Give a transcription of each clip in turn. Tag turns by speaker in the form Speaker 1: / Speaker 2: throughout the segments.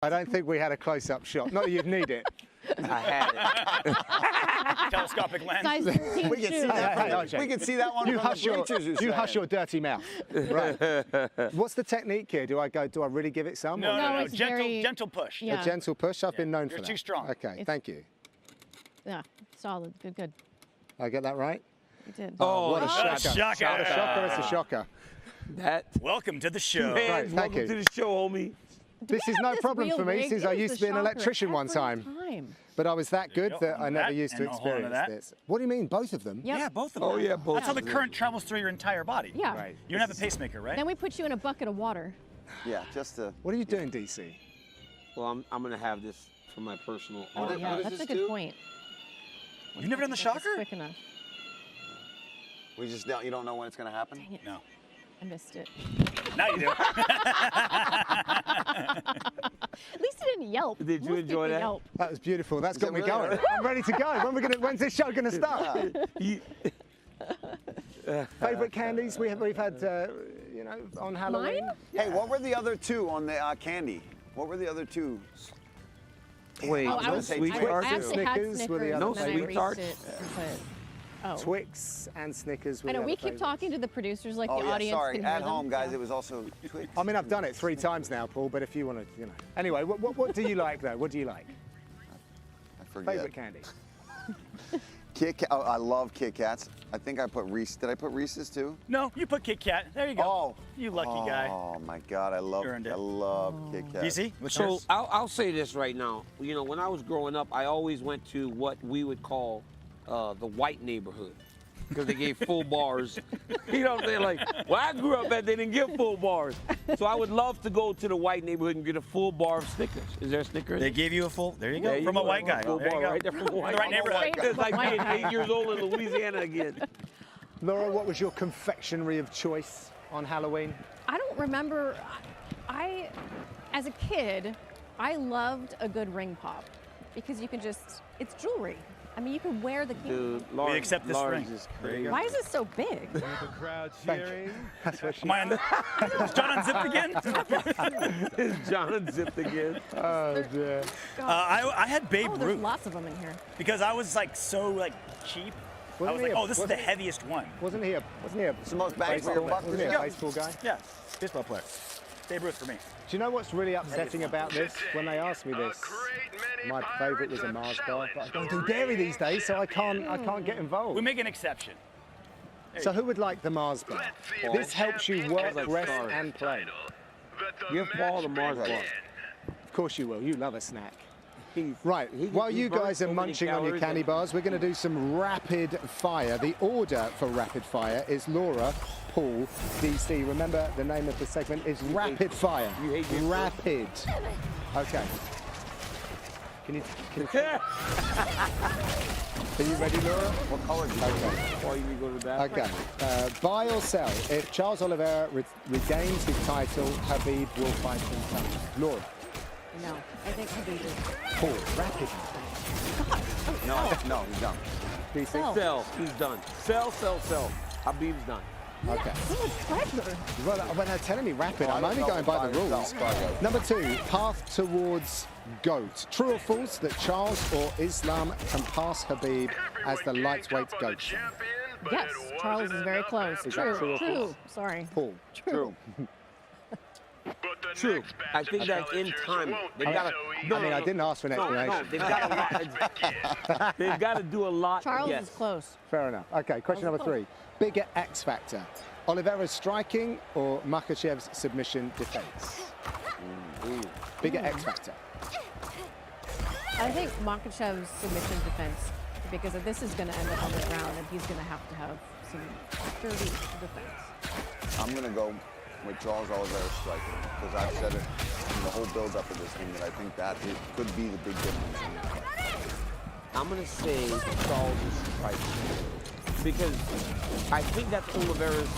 Speaker 1: I don't think we had a close-up shot. Not that you'd need it.
Speaker 2: I had it.
Speaker 3: Telescopic lens.
Speaker 4: Size 13
Speaker 5: We can see
Speaker 4: shoe.
Speaker 5: that. We can see that one.
Speaker 1: You
Speaker 5: from
Speaker 1: hush
Speaker 5: the
Speaker 1: your,
Speaker 5: bleachers,
Speaker 1: you hush your dirty mouth. Right. What's the technique here? Do I really give it some?
Speaker 3: No,
Speaker 1: or
Speaker 3: no, no.
Speaker 4: it's
Speaker 3: Gentle,
Speaker 4: very-
Speaker 3: gentle push.
Speaker 4: Yeah.
Speaker 1: A gentle push? I've been known
Speaker 3: You're
Speaker 1: for that.
Speaker 3: too strong.
Speaker 1: Okay, thank you.
Speaker 4: Yeah, solid. Good, good.
Speaker 1: I get that right?
Speaker 4: You did.
Speaker 2: Oh,
Speaker 1: What a shocker.
Speaker 3: shocker.
Speaker 1: What a shocker, it's a shocker.
Speaker 2: that.
Speaker 3: Welcome to the show.
Speaker 1: Right,
Speaker 2: Man,
Speaker 1: thank
Speaker 2: welcome
Speaker 1: you.
Speaker 2: to the show, homie.
Speaker 1: This is no
Speaker 4: This
Speaker 1: problem
Speaker 4: real
Speaker 1: for me
Speaker 4: rig
Speaker 1: since I
Speaker 4: is
Speaker 1: used
Speaker 4: the
Speaker 1: to be an
Speaker 4: shocker
Speaker 1: electrician one
Speaker 4: every
Speaker 1: time. But I was that good
Speaker 3: go.
Speaker 1: that I never
Speaker 3: That,
Speaker 1: used to
Speaker 3: and I'll hold on to
Speaker 1: experience
Speaker 3: that.
Speaker 1: this. What do you mean, both of them?
Speaker 4: Yep.
Speaker 3: Yeah, both of them.
Speaker 2: Oh, yeah, both
Speaker 3: That's how the
Speaker 2: of them.
Speaker 3: current travels through your entire body.
Speaker 4: Yeah.
Speaker 1: Right.
Speaker 3: You don't have a pacemaker, right?
Speaker 4: Then we put you in a bucket of water.
Speaker 5: Yeah, just to.
Speaker 1: What are you doing, DC?
Speaker 2: Well, I'm going to have this for my personal
Speaker 4: Oh,
Speaker 2: art.
Speaker 4: yeah, that's a good point.
Speaker 3: You've never done the
Speaker 4: That's
Speaker 3: shocker?
Speaker 4: quick enough.
Speaker 5: We just don't. You don't know when it's gonna happen.
Speaker 4: Dang it.
Speaker 3: No.
Speaker 4: I missed it.
Speaker 3: Now you do.
Speaker 4: At least it didn't yelp.
Speaker 2: Did you
Speaker 4: Most
Speaker 2: enjoy
Speaker 4: people
Speaker 2: that?
Speaker 4: Yelp.
Speaker 1: That was beautiful. That's got
Speaker 5: it
Speaker 1: me
Speaker 5: really
Speaker 1: going.
Speaker 5: hurt?
Speaker 1: I'm ready to go. When's this show going to start?
Speaker 2: You-
Speaker 1: Favorite candies we've had, you know, on Halloween?
Speaker 4: Mine?
Speaker 5: Hey, what were the other two on the candy? What were the other two?
Speaker 2: Wait,
Speaker 4: Oh, I
Speaker 2: no
Speaker 4: was-
Speaker 2: sweet
Speaker 4: I
Speaker 2: tarts?
Speaker 4: actually had
Speaker 1: Snickers were the
Speaker 4: Snickers,
Speaker 1: other
Speaker 4: and then I
Speaker 2: sweet
Speaker 4: erased
Speaker 2: tarts?
Speaker 4: it and put- Oh.
Speaker 1: Twix and Snickers were
Speaker 4: I know,
Speaker 1: the
Speaker 4: we
Speaker 1: other
Speaker 4: keep
Speaker 1: favorites.
Speaker 4: talking to the producers like
Speaker 5: Oh
Speaker 4: the
Speaker 5: yeah,
Speaker 4: audience
Speaker 5: sorry.
Speaker 4: can hear
Speaker 5: At
Speaker 4: them,
Speaker 5: home, guys,
Speaker 4: so.
Speaker 5: it was also Twix.
Speaker 1: I mean, I've done it 3 times now, Paul, but if you want to, you know. Anyway, what do you like, though? What do you like?
Speaker 5: I forget.
Speaker 1: Favorite candy?
Speaker 5: Oh, I love Kit Kats. I think I put Reese. Did I put Reese's too?
Speaker 3: No, you put Kit Kat. There you go.
Speaker 5: Oh,
Speaker 3: You lucky guy.
Speaker 5: Oh my God, I love
Speaker 3: Earned it.
Speaker 5: Kit Kat.
Speaker 3: DC, what's
Speaker 2: So
Speaker 3: yours?
Speaker 2: I'll say this right now. You know, when I was growing up, I always went to what we would call the white neighborhood because they gave full bars. You know what I'm saying? Like, where I grew up at, they didn't give full bars. So I would love to go to the white neighborhood and get a full bar of Snickers. Is there a Snickers?
Speaker 3: They gave you a full. There you go.
Speaker 2: There you
Speaker 3: from a
Speaker 2: go.
Speaker 3: white guy.
Speaker 2: Full
Speaker 3: There you
Speaker 2: bar
Speaker 3: go.
Speaker 2: right there from a white
Speaker 3: The right
Speaker 2: guy.
Speaker 3: neighborhood.
Speaker 2: It's like
Speaker 4: White
Speaker 2: being
Speaker 4: guy.
Speaker 2: 8 years old in Louisiana again.
Speaker 1: Laura, what was your confectionery of choice on Halloween?
Speaker 4: I don't remember. As a kid, I loved a good ring pop because you can just, it's jewelry. I mean, you can wear the candy.
Speaker 2: Dude, Lawrence,
Speaker 3: accept this
Speaker 2: Lawrence
Speaker 3: ring.
Speaker 2: is
Speaker 3: There you
Speaker 2: crazy.
Speaker 3: go.
Speaker 4: Why is it so big?
Speaker 6: The crowd
Speaker 1: Thank
Speaker 6: cheering.
Speaker 1: That's what she
Speaker 3: Am I on is John unzipped again?
Speaker 2: Is John unzipped again?
Speaker 1: Oh, dear.
Speaker 3: I had Babe
Speaker 4: Oh, there's
Speaker 3: Ruth
Speaker 4: lots of them in here.
Speaker 3: because I was like so like cheap. I
Speaker 1: Wasn't
Speaker 3: was
Speaker 1: he
Speaker 3: like,
Speaker 1: a-
Speaker 3: oh, this is the
Speaker 1: wasn't he-
Speaker 3: heavest one.
Speaker 1: Wasn't he a
Speaker 5: It's the most bang for your buck.
Speaker 1: Wasn't he a
Speaker 3: Yeah.
Speaker 1: baseball guy?
Speaker 3: Yeah, baseball player. Babe Ruth for me.
Speaker 1: Do you know what's really upsetting about this? When they asked me this, my favourite was a Mars bar, but I don't do dairy these days, so I can't get
Speaker 3: We
Speaker 1: involved.
Speaker 3: make an exception.
Speaker 1: So who would like the Mars bar? This helps you work,
Speaker 2: like
Speaker 1: rest,
Speaker 2: stars.
Speaker 1: and play.
Speaker 2: Give Paul the Mars bar.
Speaker 1: Of course you will. You love a snack.
Speaker 2: He's-
Speaker 1: Right,
Speaker 2: he-
Speaker 1: while
Speaker 2: he
Speaker 1: you
Speaker 2: burns
Speaker 1: guys
Speaker 2: so
Speaker 1: are
Speaker 2: many
Speaker 1: munching on your
Speaker 2: calories
Speaker 1: candy
Speaker 2: that-
Speaker 1: bars, we're going to do some rapid fire. The order for rapid fire is Laura, Paul, DC. Remember, the name of the segment is Rapid Fire.
Speaker 2: You hate this
Speaker 1: Rapid. Okay. Can you are you ready, Laura?
Speaker 5: What color do you
Speaker 1: Okay.
Speaker 2: Or you can go to the bathroom.
Speaker 1: Okay. Buy or sell. If Charles Oliveira regains his title, Habib will fight him. Laura,
Speaker 4: No, I think Habib is.
Speaker 1: Paul, rapid.
Speaker 5: No, he's done.
Speaker 1: DC.
Speaker 4: Sell.
Speaker 2: Sell. He's done. Sell. Habib's done.
Speaker 1: Okay.
Speaker 4: So much pressure.
Speaker 1: Well, when they're telling me rapid,
Speaker 5: Well, I
Speaker 1: I'm
Speaker 5: don't
Speaker 1: only
Speaker 5: know
Speaker 1: going
Speaker 5: if
Speaker 1: by the
Speaker 5: I
Speaker 1: rules.
Speaker 5: sell.
Speaker 1: Number 2, path towards GOAT. True or false that Charles or Islam can pass Habib as the lightweight GOAT?
Speaker 4: Yes, Charles is very close.
Speaker 1: Is that true or false?
Speaker 4: Sorry.
Speaker 1: Paul.
Speaker 5: True.
Speaker 2: True. I think that in time they've got to.
Speaker 1: I didn't ask for an explanation.
Speaker 2: they've got a lot. They've got to do a lot.
Speaker 4: Charles
Speaker 2: yes.
Speaker 4: is close.
Speaker 1: Fair enough. Okay, question number 3. Bigger X factor. Oliveira's striking or Makhachev's submission defense? Bigger X factor.
Speaker 4: I think Makhachev's submission defense, because if this is going to end up on the ground, and he's going to have some sturdy defense.
Speaker 5: I'm gonna go with Charles Oliveira striking because I've said it in the whole build-up of this thing that I think that it could be the big difference in this fight.
Speaker 2: I'm gonna say Charles is striking because I think that's Oliveira's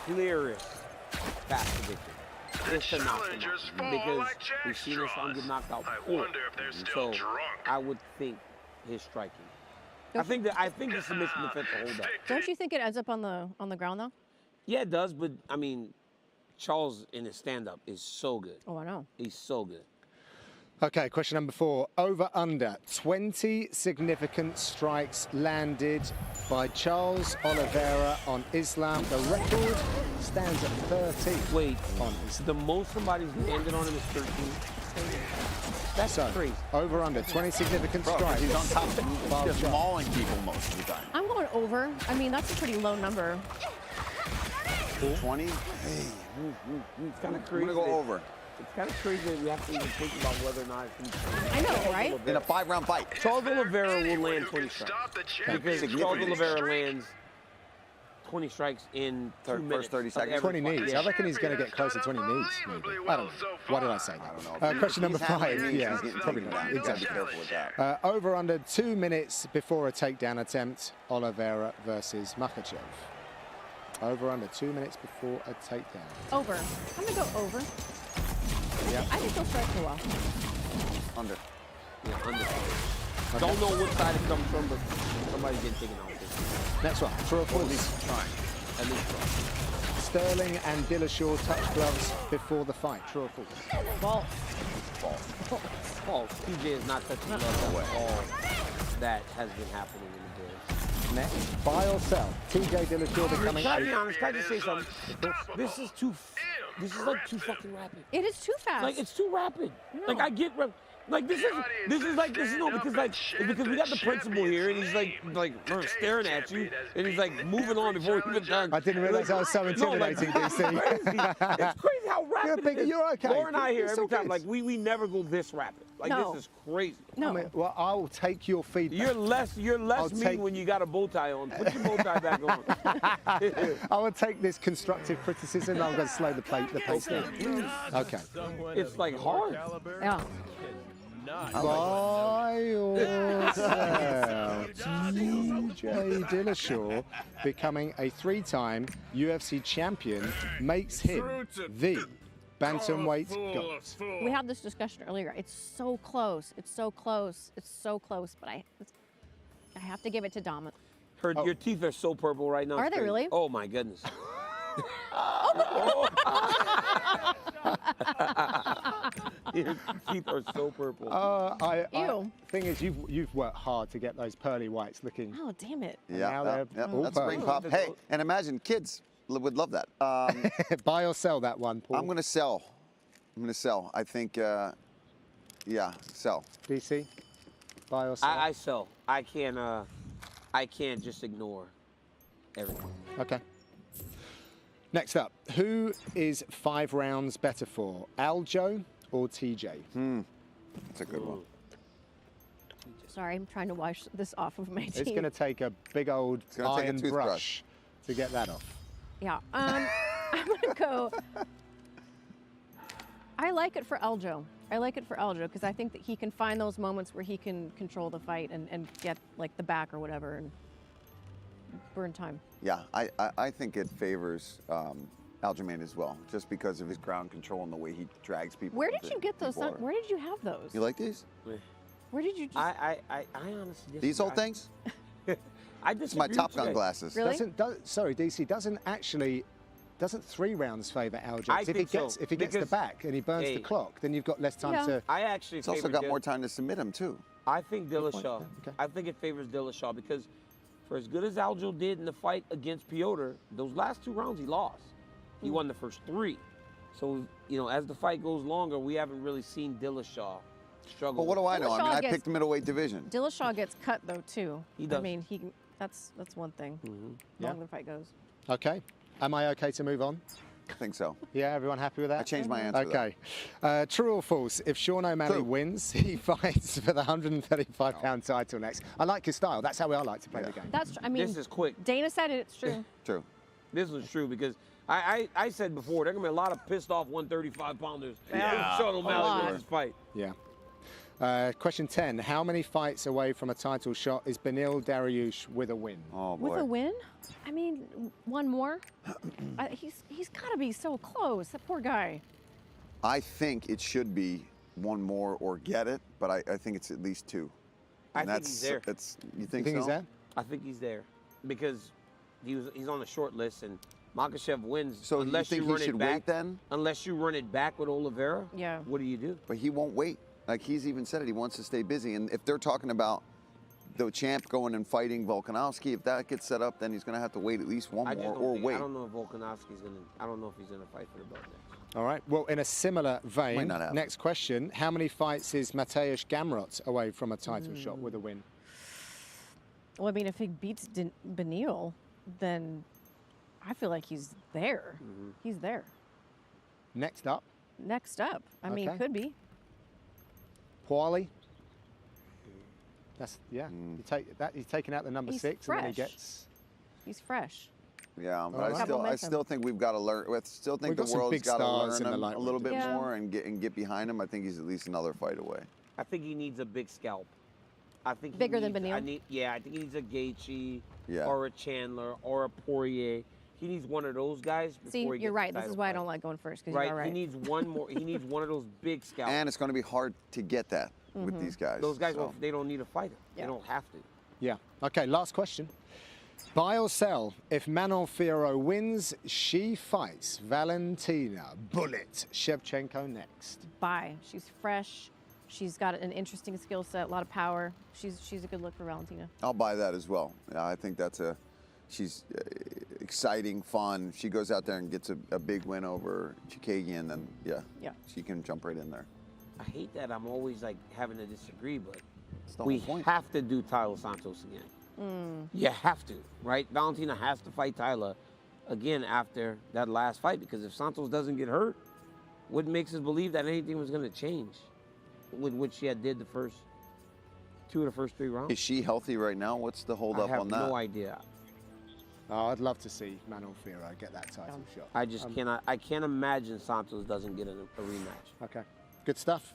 Speaker 2: clearest path to victory. It's to knock him out because we've seen his son get knocked out before. And so I would think his striking. I think the submission defense will hold up.
Speaker 4: Don't you think it ends up on the ground though?
Speaker 2: Yeah, it does, but I mean, Charles in his stand-up is so good.
Speaker 4: Oh, I know.
Speaker 2: He's so good.
Speaker 1: Okay, question number 4. Over under 20 significant strikes landed by Charles Oliveira on Islam. The record stands at 13.
Speaker 2: Wait,
Speaker 1: on Islam.
Speaker 2: the most somebody's landed on him is 13. That's
Speaker 1: So,
Speaker 2: crazy.
Speaker 1: over under 20 significant
Speaker 5: Bro,
Speaker 1: strikes.
Speaker 5: he's on top of
Speaker 1: Bob
Speaker 5: just
Speaker 1: Charles.
Speaker 5: mauling people most of the time.
Speaker 4: I'm going over. I mean, that's a pretty low number.
Speaker 5: 20?
Speaker 2: It's kind of
Speaker 5: I'm
Speaker 2: crazy.
Speaker 5: gonna go over.
Speaker 2: It's kind of crazy that we have to even think about whether or not it's
Speaker 4: I know, right?
Speaker 5: In a 5-round fight.
Speaker 2: Charles Oliveira will land 20 strikes. Because Charles Oliveira lands 20 strikes in
Speaker 5: First
Speaker 2: 2 minutes.
Speaker 5: 30
Speaker 2: of
Speaker 5: seconds.
Speaker 2: every
Speaker 1: 20
Speaker 2: fight.
Speaker 1: knees. I reckon he's going to get closer to 20 knees. Maybe. I don't know. Why did I say that?
Speaker 5: I don't know.
Speaker 1: Question number
Speaker 5: He's handling
Speaker 1: 5.
Speaker 5: knees,
Speaker 1: Yeah,
Speaker 5: he's getting
Speaker 1: probably
Speaker 5: taken
Speaker 1: not.
Speaker 5: down. You gotta be
Speaker 1: Exactly.
Speaker 5: careful with that.
Speaker 1: Over under 2 minutes before a takedown attempt, Oliveira versus Makhachev. Over under 2 minutes before a takedown.
Speaker 4: Over. I'm going to go over.
Speaker 1: Yeah.
Speaker 4: I think he'll strike for a while.
Speaker 5: Under.
Speaker 2: Yeah, under. Don't know what side it comes from, but somebody's getting taken out.
Speaker 1: Next one. True or false?
Speaker 2: At least try.
Speaker 1: Sterling and Dillashaw touched gloves before the fight. True or false?
Speaker 4: False.
Speaker 2: False. TJ is not touching gloves at all. That has been happening in the Bulls.
Speaker 1: Next. Buy or sell? TJ Dillashaw becoming
Speaker 2: Can I be
Speaker 1: a...
Speaker 2: honest? Can I just say something? This is like too fucking rapid.
Speaker 4: It is too fast.
Speaker 2: Like it's too rapid.
Speaker 4: No.
Speaker 2: Like I get like this is no because we got the principal here and he's like staring at you and he's like moving on before we're even done.
Speaker 1: I didn't realize I was so intimidating, DC.
Speaker 2: It's crazy how rapid it is.
Speaker 1: You're okay.
Speaker 2: Laura and I here
Speaker 1: It's
Speaker 2: every
Speaker 1: all
Speaker 2: time
Speaker 1: good.
Speaker 2: like we never go this rapid. Like
Speaker 4: No.
Speaker 2: this is crazy.
Speaker 4: no.
Speaker 1: I mean, well, I'll take your feedback.
Speaker 2: You're less
Speaker 1: I'll
Speaker 2: mean
Speaker 1: take-
Speaker 2: when you got a bow tie on. Put your bow tie back on.
Speaker 1: I will take this constructive criticism. I'm going to slow the pace down. Okay.
Speaker 2: It's like hard.
Speaker 4: Yeah.
Speaker 1: Buy or sell? TJ Dillashaw becoming a 3-time UFC champion makes him the bantamweight god.
Speaker 4: We had this discussion earlier. It's so close. It's so close. It's so close. But I have to give it to Dom.
Speaker 2: Your teeth are so purple right now.
Speaker 4: Are
Speaker 2: it's
Speaker 4: they
Speaker 2: crazy.
Speaker 4: really?
Speaker 2: Oh my goodness. Your teeth are so purple.
Speaker 4: Ew.
Speaker 1: Thing is, you've worked hard to get those pearly whites looking.
Speaker 4: Oh, damn it.
Speaker 1: now
Speaker 5: Yeah,
Speaker 1: they're all
Speaker 5: that's spring
Speaker 1: purple.
Speaker 5: pop. Hey, and imagine kids would love that.
Speaker 1: Buy or sell that one, Paul?
Speaker 5: I'm gonna sell. I think, yeah, sell.
Speaker 1: DC? Buy or sell?
Speaker 2: I sell. I can't just ignore everything.
Speaker 1: Okay. Next up, who is 5 rounds better for, Aljo or TJ?
Speaker 5: That's a good one.
Speaker 4: Sorry, I'm trying to wash this off of my teeth.
Speaker 1: It's going to take a big old
Speaker 5: gonna take a
Speaker 1: iron
Speaker 5: toothbrush.
Speaker 1: brush to get that off.
Speaker 4: Yeah. I'm gonna go. I like it for Aljo. Because I think that he can find those moments where he can control the fight and get like the back or whatever and burn time.
Speaker 5: Yeah, I think it favors Aljamain as well, just because of his ground control and the way he drags people.
Speaker 4: Where did you get those?
Speaker 5: People are-
Speaker 4: Where did you have those?
Speaker 5: You like these?
Speaker 4: Where did you just?
Speaker 2: I honestly
Speaker 5: These old things?
Speaker 2: I
Speaker 5: It's my
Speaker 2: disagree
Speaker 5: Top
Speaker 2: with you
Speaker 5: Gun
Speaker 2: guys.
Speaker 5: glasses.
Speaker 4: Really?
Speaker 1: Sorry, DC, doesn't 3 rounds favour Aljo?
Speaker 2: I
Speaker 1: 'Cause if
Speaker 2: think
Speaker 1: he gets
Speaker 2: so,
Speaker 1: if he gets the
Speaker 2: because-
Speaker 1: back and he burns
Speaker 2: Hey.
Speaker 1: the clock, then you've got less time
Speaker 4: Yeah.
Speaker 1: to.
Speaker 2: I actually
Speaker 5: It's also
Speaker 2: favor
Speaker 5: got
Speaker 2: Dill-
Speaker 5: more time to submit him too.
Speaker 2: I think Dillashaw.
Speaker 1: Okay.
Speaker 2: I think it favors Dillashaw because for as good as Aljo did in the fight against Piotr, those last 2 rounds he lost. He won the first 3. So, as the fight goes longer, we haven't really seen Dillashaw struggle.
Speaker 5: But what do I know? I mean,
Speaker 4: Dillashaw
Speaker 5: I
Speaker 4: gets-
Speaker 5: picked the middleweight division.
Speaker 4: Dillashaw gets cut though too.
Speaker 2: He does.
Speaker 4: I mean, that's one thing.
Speaker 1: Yeah.
Speaker 4: Long the fight goes.
Speaker 1: Okay. Am I okay to move on?
Speaker 5: I think so.
Speaker 1: Yeah, everyone happy with that?
Speaker 5: I changed my answer. though.
Speaker 1: Okay. True or false? If Sean O'Malley
Speaker 5: True.
Speaker 1: wins, he fights for the 135-pound title next. I like his style. That's how I like to play the game.
Speaker 4: That's. I mean,
Speaker 2: This is quick.
Speaker 4: Dana said it. It's true.
Speaker 5: True.
Speaker 2: This was true because I said before, there are going to be a lot of pissed off 135-pounders.
Speaker 4: Yeah.
Speaker 2: Sean
Speaker 4: A
Speaker 2: O'Malley
Speaker 4: lot.
Speaker 2: wins this fight.
Speaker 1: Yeah. Question 10. How many fights away from a title shot is Beneil Dariush with a win?
Speaker 5: Oh boy.
Speaker 4: With a win? I mean, one more. He's got to be so close. That poor guy.
Speaker 5: I think it should be one more or get it, but I think it's at least 2.
Speaker 2: I
Speaker 5: And
Speaker 2: think he's there.
Speaker 5: You
Speaker 1: You
Speaker 5: think
Speaker 1: think
Speaker 5: so?
Speaker 1: he's there?
Speaker 2: I think he's there because he's on the short list and Makhachev wins.
Speaker 5: So you
Speaker 2: unless
Speaker 5: think
Speaker 2: you
Speaker 5: he
Speaker 2: run
Speaker 5: should
Speaker 2: it back,
Speaker 5: wait then?
Speaker 2: Unless you run it back with Oliveira.
Speaker 4: Yeah.
Speaker 2: What do you do?
Speaker 5: But he won't wait. Like he's even said it, he wants to stay busy. And if they're talking about the champ going and fighting Volkanovski, if that gets set up, then he's going to have to wait at least one more or wait.
Speaker 2: I don't know if Volkanovski's going to. I don't know if he's going to fight for the belt next.
Speaker 1: All right. Well, in a similar vein,
Speaker 5: Might not happen.
Speaker 1: next question: how many fights is Mateusz Gamrot away from a title shot with a win?
Speaker 4: Well, I mean, if he beats Beneil, then I feel like he's there. He's there.
Speaker 1: Next up,
Speaker 4: Next up, I mean,
Speaker 1: Okay.
Speaker 4: could be.
Speaker 1: Poirier. That's You take that. He's taking out the number
Speaker 4: He's
Speaker 1: 6, and then he
Speaker 4: fresh.
Speaker 1: gets.
Speaker 4: He's fresh.
Speaker 5: Yeah, but
Speaker 1: Alright.
Speaker 5: I still think we've got to learn. I still think
Speaker 1: We've
Speaker 5: the
Speaker 1: got some
Speaker 5: world's
Speaker 1: big
Speaker 5: got to
Speaker 1: stars
Speaker 5: learn
Speaker 1: in the
Speaker 5: him a
Speaker 1: lightweight
Speaker 5: little bit
Speaker 4: division.
Speaker 5: more and get behind him. I think he's at least another fight away.
Speaker 2: I think he needs a big scalp. I think he
Speaker 4: Bigger than
Speaker 2: needs-
Speaker 4: Beneil?
Speaker 2: I think he needs a Gaethje
Speaker 5: Yeah.
Speaker 2: or a Chandler or a Poirier. He needs one of those guys before
Speaker 4: See,
Speaker 2: he
Speaker 4: you're
Speaker 2: gets
Speaker 4: right.
Speaker 2: the
Speaker 4: This is
Speaker 2: title
Speaker 4: why I
Speaker 2: fight.
Speaker 4: don't like going first, because
Speaker 2: Right,
Speaker 4: you're all right.
Speaker 2: he needs one more. He needs one of those big scalps.
Speaker 5: And it's going to be hard to get that with these guys.
Speaker 2: those guys,
Speaker 5: so.
Speaker 2: they don't need a fighter.
Speaker 4: Yeah.
Speaker 2: They don't have to.
Speaker 1: Yeah. Okay. Last question. Buy or sell? If Manon Fiorot wins, she fights Valentina Bullet Shevchenko next.
Speaker 4: Bye. She's fresh. She's got an interesting skill set, a lot of power. She's a good look for Valentina.
Speaker 5: I'll buy that as well. Yeah, I think she's exciting, fun. If she goes out there and gets a big win over Chikagian, then
Speaker 4: Yeah.
Speaker 5: she can jump right in there.
Speaker 2: I hate that I'm always like having to disagree, but
Speaker 5: That's the
Speaker 2: we
Speaker 5: whole point.
Speaker 2: have to do Tyler Santos again. You have to, right? Valentina has to fight Tyler again after that last fight, because if Santos doesn't get hurt, what makes us believe that anything was going to change with what she had did the first 2 of the first 3 rounds?
Speaker 5: Is she healthy right now? What's the hold
Speaker 2: I
Speaker 5: up
Speaker 2: have
Speaker 5: on that?
Speaker 2: no idea.
Speaker 1: Oh, I'd love to see Manon Fiorot get that title shot.
Speaker 2: I just cannot. I can't imagine Santos doesn't get a rematch.
Speaker 1: Okay, good stuff.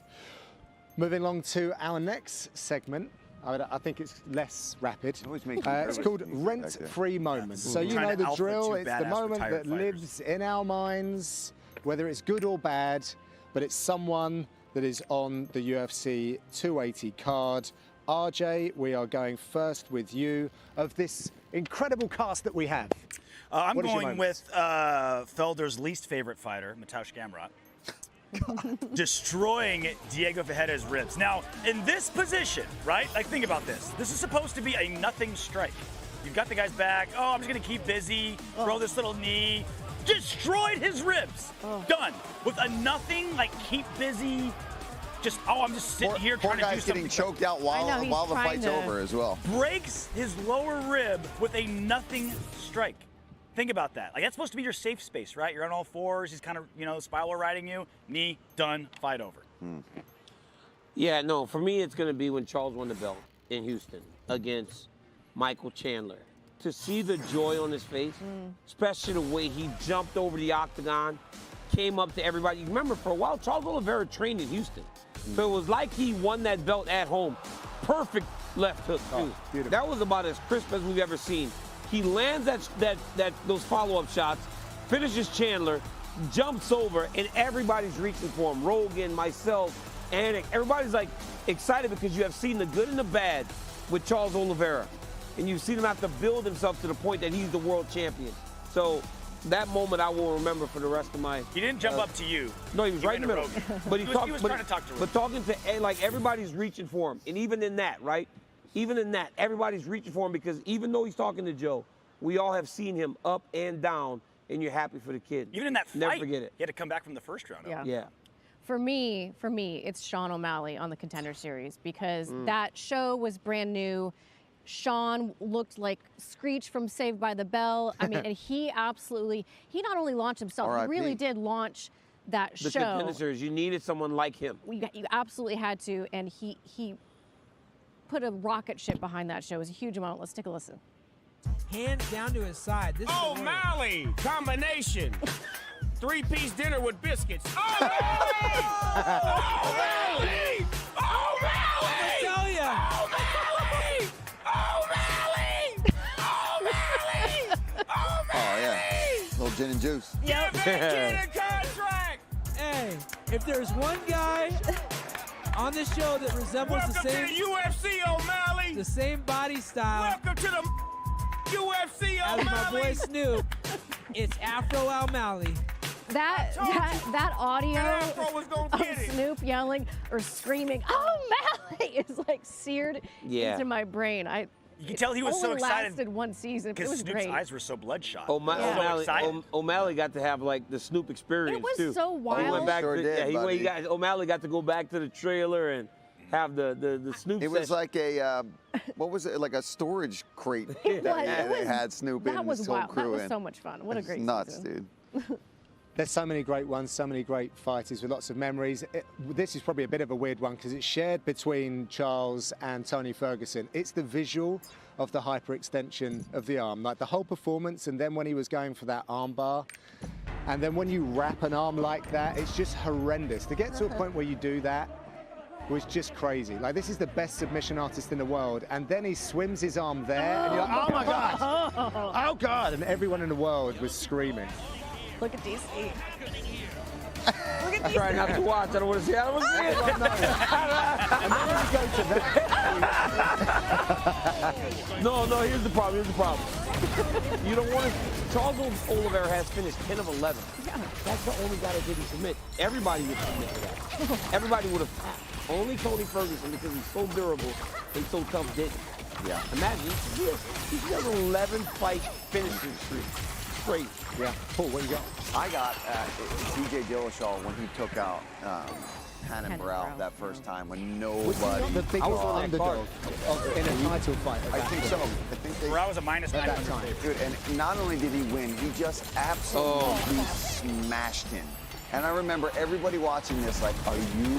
Speaker 1: Moving along to our next segment. I think it's less rapid.
Speaker 5: always make me
Speaker 1: It's
Speaker 5: nervous
Speaker 1: called
Speaker 5: when you get back there.
Speaker 1: rent-free moments. So you
Speaker 3: Trying
Speaker 1: know
Speaker 3: to
Speaker 1: the
Speaker 3: alpha
Speaker 1: drill.
Speaker 3: two
Speaker 1: It's the
Speaker 3: badass
Speaker 1: moment
Speaker 3: retired
Speaker 1: that
Speaker 3: fighters.
Speaker 1: lives in our minds, whether it's good or bad, but it's someone that is on the UFC 280 card. RJ, we are going first with you of this incredible cast that we have.
Speaker 3: I'm
Speaker 1: What is your
Speaker 3: going
Speaker 1: moment?
Speaker 3: with Felder's least favorite fighter, Mateusz Gamrot, destroying Diego Ferreira's ribs. Now, in this position, right? Like, think about this. This is supposed to be a nothing strike. You've got the guy's back. Oh, I'm just going to keep busy, throw this little knee. Destroyed his ribs. Done. With a nothing, like, keep busy. Just, I'm just sitting here
Speaker 5: Poor
Speaker 3: trying to do
Speaker 5: guy's
Speaker 3: something.
Speaker 5: getting choked out
Speaker 4: I know, he's
Speaker 5: while the
Speaker 4: trying
Speaker 5: fight's
Speaker 4: to-
Speaker 5: over as well.
Speaker 3: Breaks his lower rib with a nothing strike. Think about that. Like, that's supposed to be your safe space, right? You're on all fours. He's kind of, spiral riding you. Knee, done, fight over.
Speaker 2: Yeah, no, for me, it's going to be when Charles won the belt in Houston against Michael Chandler. To see the joy on his face, especially the way he jumped over the octagon, came up to everybody. You remember, for a while, Charles Oliveira trained in Houston. So it was like he won that belt at home. Perfect left hook, too.
Speaker 1: beautiful.
Speaker 2: That was about as crisp as we've ever seen. He lands those follow-up shots, finishes Chandler, jumps over, and everybody's reaching for him. Rogan, myself, Anik, everybody's like excited because you have seen the good and the bad with Charles Oliveira. And you've seen him have to build himself to the point that he's the world champion. So that moment I will remember for the rest of my...
Speaker 3: He didn't jump up to you.
Speaker 2: No, he was right in the middle.
Speaker 3: Rogan.
Speaker 2: But
Speaker 3: He was
Speaker 2: but,
Speaker 3: trying to talk to
Speaker 2: But talking to, like, everybody's reaching for him. And even in that, right? Even in that, everybody's reaching for him because even though he's talking to Joe, we all have seen him up and down, and you're happy for the kid.
Speaker 3: Even in that fight,
Speaker 2: Never forget it.
Speaker 3: he had to come back from the first round.
Speaker 4: Yeah.
Speaker 2: Yeah.
Speaker 4: For me, it's Sean O'Malley on the Contender Series because that show was brand new. Sean looked like Screech from Saved by the Bell. I mean, and he not only launched himself, he
Speaker 5: R.I.P.
Speaker 4: really did launch that
Speaker 2: The
Speaker 4: show.
Speaker 2: Contender Series, you needed someone like him.
Speaker 4: You absolutely had to, and he put a rocket ship behind that show. It was a huge moment. Let's take a listen.
Speaker 6: Hands down to his side. This is the winner.
Speaker 7: O'Malley combination. 3-piece dinner with biscuits. O'Malley! O'Malley! O'Malley!
Speaker 6: Tell ya.
Speaker 7: O'Malley! O'Malley! O'Malley!
Speaker 5: Oh, yeah. Little gin and juice.
Speaker 7: Give that kid a contract!
Speaker 6: Hey, if there's one guy on this show that resembles
Speaker 7: Welcome to the UFC, O'Malley!
Speaker 6: the same body style
Speaker 7: Welcome to the UFC,
Speaker 6: as my boy
Speaker 7: O'Malley!
Speaker 6: Snoop, it's Afro O'Malley.
Speaker 4: that audio
Speaker 7: Afro was gonna
Speaker 4: of
Speaker 7: get it.
Speaker 4: Snoop yelling or screaming, "O'Malley!" is like seared into my brain.
Speaker 3: You can tell he was so
Speaker 4: only
Speaker 3: excited
Speaker 4: lasted one season. It
Speaker 3: because
Speaker 4: was
Speaker 3: Snoop's
Speaker 4: great.
Speaker 3: eyes were so bloodshot.
Speaker 2: O'Malley, O'Malley got to have like the Snoop experience
Speaker 4: It was
Speaker 2: too.
Speaker 4: so wild.
Speaker 2: He went back
Speaker 5: Sure
Speaker 2: to,
Speaker 5: did,
Speaker 2: O'Malley got to go back to the trailer and have the Snoop.
Speaker 5: It was
Speaker 2: session.
Speaker 5: like a, what was it? Like a storage crate
Speaker 4: It
Speaker 5: that
Speaker 4: was.
Speaker 5: they had Snoop in
Speaker 4: That
Speaker 5: and
Speaker 4: was
Speaker 5: his whole
Speaker 4: wild.
Speaker 5: crew
Speaker 4: That was
Speaker 5: in.
Speaker 4: so much fun. What a
Speaker 5: It's
Speaker 4: great
Speaker 5: nuts,
Speaker 4: season.
Speaker 5: dude.
Speaker 1: There's so many great ones, so many great fighters with lots of memories. This is probably a bit of a weird one because it's shared between Charles and Tony Ferguson. It's the visual of the hyperextension of the arm, like the whole performance, and then when he was going for that arm bar, and then when you wrap an arm like that, it's just horrendous. To get to a point where you do that was just crazy. Like, this is the best submission artist in the world, and then he swims his arm there, and you're like, oh my God, oh God, and everyone in the world was screaming.
Speaker 4: Look at DC.
Speaker 2: I try not to watch. I don't want to see. I don't want to see it.
Speaker 1: And then when you go to that,
Speaker 2: No, here's the problem. You don't want to. Charles Oliveira has finished 10 of 11.
Speaker 4: Yeah.
Speaker 2: That's the only guy that didn't submit. Everybody would submit to that. Everybody would have tapped. Only Tony Ferguson, because he's so durable and so tough, didn't.
Speaker 5: Yeah.
Speaker 2: Imagine, he's got an 11-fight finishing streak. Straight.
Speaker 1: yeah, Paul, what you got?
Speaker 5: I got TJ Dillashaw when he took out Hannon
Speaker 4: Hannon
Speaker 5: Brown
Speaker 4: Brown.
Speaker 5: that first time when
Speaker 1: Was he
Speaker 5: nobody.
Speaker 1: not the big
Speaker 2: I was on that
Speaker 1: underdog in a title fight? at
Speaker 5: I
Speaker 1: that
Speaker 5: think
Speaker 1: point?
Speaker 5: so. I think they.
Speaker 3: Where I was a minus
Speaker 1: At that
Speaker 3: 900
Speaker 1: time.
Speaker 3: favorite.
Speaker 5: Dude, and not only did he win, he just absolutely smashed him. And I remember everybody watching this like, are you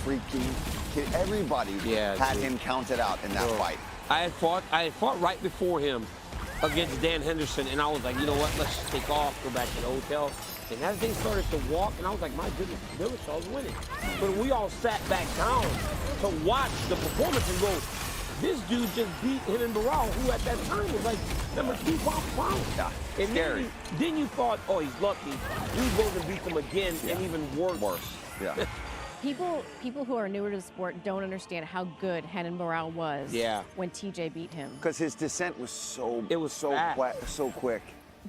Speaker 5: freaking kidding? Everybody had
Speaker 2: dude.
Speaker 5: him counted out in that fight.
Speaker 2: I had fought right before him against Dan Henderson, and I was like, you know what, let's just take off, go back to the hotel. And as they started to walk, and I was like, my goodness, Dillashaw's winning. But we all sat back down to watch the performance and go, this dude just beat Hennon Barral, who at that time was like number 2 pound.
Speaker 5: Yeah,
Speaker 2: And
Speaker 5: scary.
Speaker 2: then you thought, oh, he's lucky. He goes and beats him again, and even worse.
Speaker 5: Yeah.
Speaker 4: People who are newer to the sport don't understand how good Hannon Barral was when TJ beat him.
Speaker 5: Because his descent was so
Speaker 2: fast.
Speaker 5: so quick.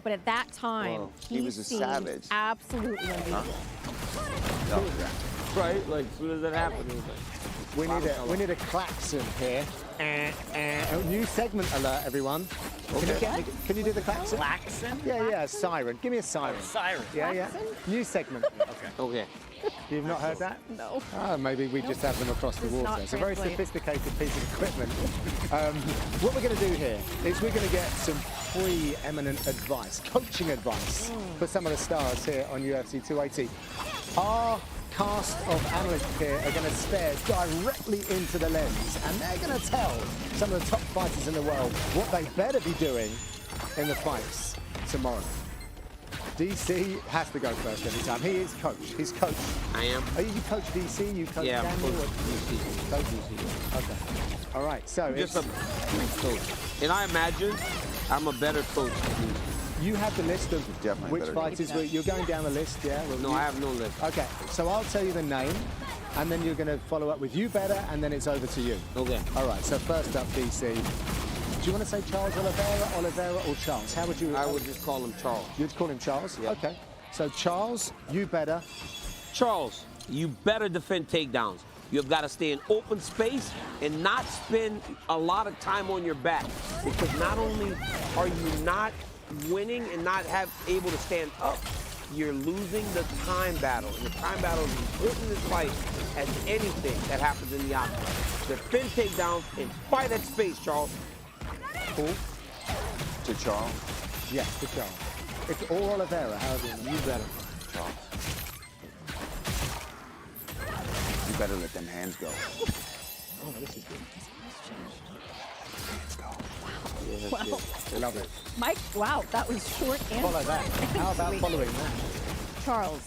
Speaker 4: But at that time,
Speaker 5: Whoa.
Speaker 4: he
Speaker 5: He was a
Speaker 4: seemed
Speaker 5: savage.
Speaker 4: absolutely unbeatable.
Speaker 5: No.
Speaker 2: Right? Like, as soon as that happened, it was like,
Speaker 1: We need a klaxon here. A new segment alert, everyone. Can you do the klaxon?
Speaker 3: Klaxon?
Speaker 1: Yeah, siren. Give me a siren.
Speaker 3: Siren.
Speaker 1: Yeah. New segment.
Speaker 2: okay.
Speaker 1: You've not heard that?
Speaker 4: No.
Speaker 1: Oh, maybe we just have them across the
Speaker 4: Does
Speaker 1: water.
Speaker 4: not
Speaker 1: It's a very
Speaker 4: translate.
Speaker 1: sophisticated piece of equipment. What we're going to do here is we're going to get some preeminent advice, coaching advice for some of the stars here on UFC 280. Our cast of analysts here are going to stare directly into the lens, and they're going to tell some of the top fighters in the world what they better be doing in the fights tomorrow. DC has to go first every time. He is coach. He's coach.
Speaker 2: I am.
Speaker 1: Are you coach DC? You coach
Speaker 2: Yeah, I'm
Speaker 1: Daniel?
Speaker 2: coach
Speaker 1: or-
Speaker 2: DC.
Speaker 1: Coach DC. Okay. All right. So
Speaker 2: Just a
Speaker 1: it's,
Speaker 2: great coach. And I imagine I'm a better coach than you.
Speaker 1: you have the list of
Speaker 5: Definitely
Speaker 1: which
Speaker 5: better.
Speaker 1: fighters you're going down the list. Yeah. Well,
Speaker 2: No,
Speaker 1: you-
Speaker 2: I have no list.
Speaker 1: Okay. So I'll tell you the name, and then you're going to follow up with you better, and then it's over to you.
Speaker 2: Okay.
Speaker 1: All right. So first up, DC. Do you want to say Charles Oliveira, or Charles? How would you?
Speaker 2: I would just call him Charles.
Speaker 1: You'd call him Charles.
Speaker 2: Yeah.
Speaker 1: Okay. So Charles, you better.
Speaker 2: Charles, you better defend takedowns. You've got to stay in open space and not spend a lot of time on your back. Because not only are you not winning and not able to stand up, you're losing the time battle. And the time battle is important in this fight as anything that happens in the octagon. Defend takedowns and fight at space, Charles.
Speaker 1: Paul.
Speaker 5: To Charles.
Speaker 1: Yes, to Charles. It's or Oliveira. However you better.
Speaker 5: Charles. You better let them hands go.
Speaker 1: Oh, this is good.
Speaker 5: Let's go.
Speaker 4: Wow.
Speaker 1: Love it.
Speaker 4: Mike, wow, that was short and
Speaker 1: Follow that. How about
Speaker 4: sweet.
Speaker 1: following that?
Speaker 4: Charles,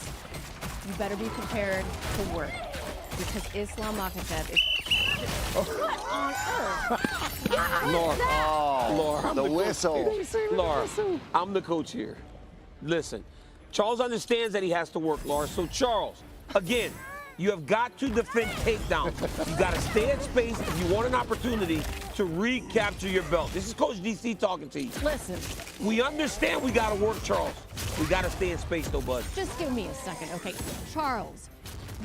Speaker 4: you better be prepared to work because Islam Makhachev is. What on earth?
Speaker 2: Laura,
Speaker 5: Oh,
Speaker 2: Laura, I'm
Speaker 5: the
Speaker 2: coach
Speaker 5: whistle.
Speaker 2: here. Laura, I'm the coach here. Listen, Charles understands that he has to work, Laura. So Charles, again, You have got to defend takedowns. You got to stay at space if you want an opportunity to recapture your belt. This is Coach DC talking to you.
Speaker 4: Listen,
Speaker 2: We understand we got to work, Charles. We got to stay in space, though, bud.
Speaker 4: just give me a second, okay? Charles,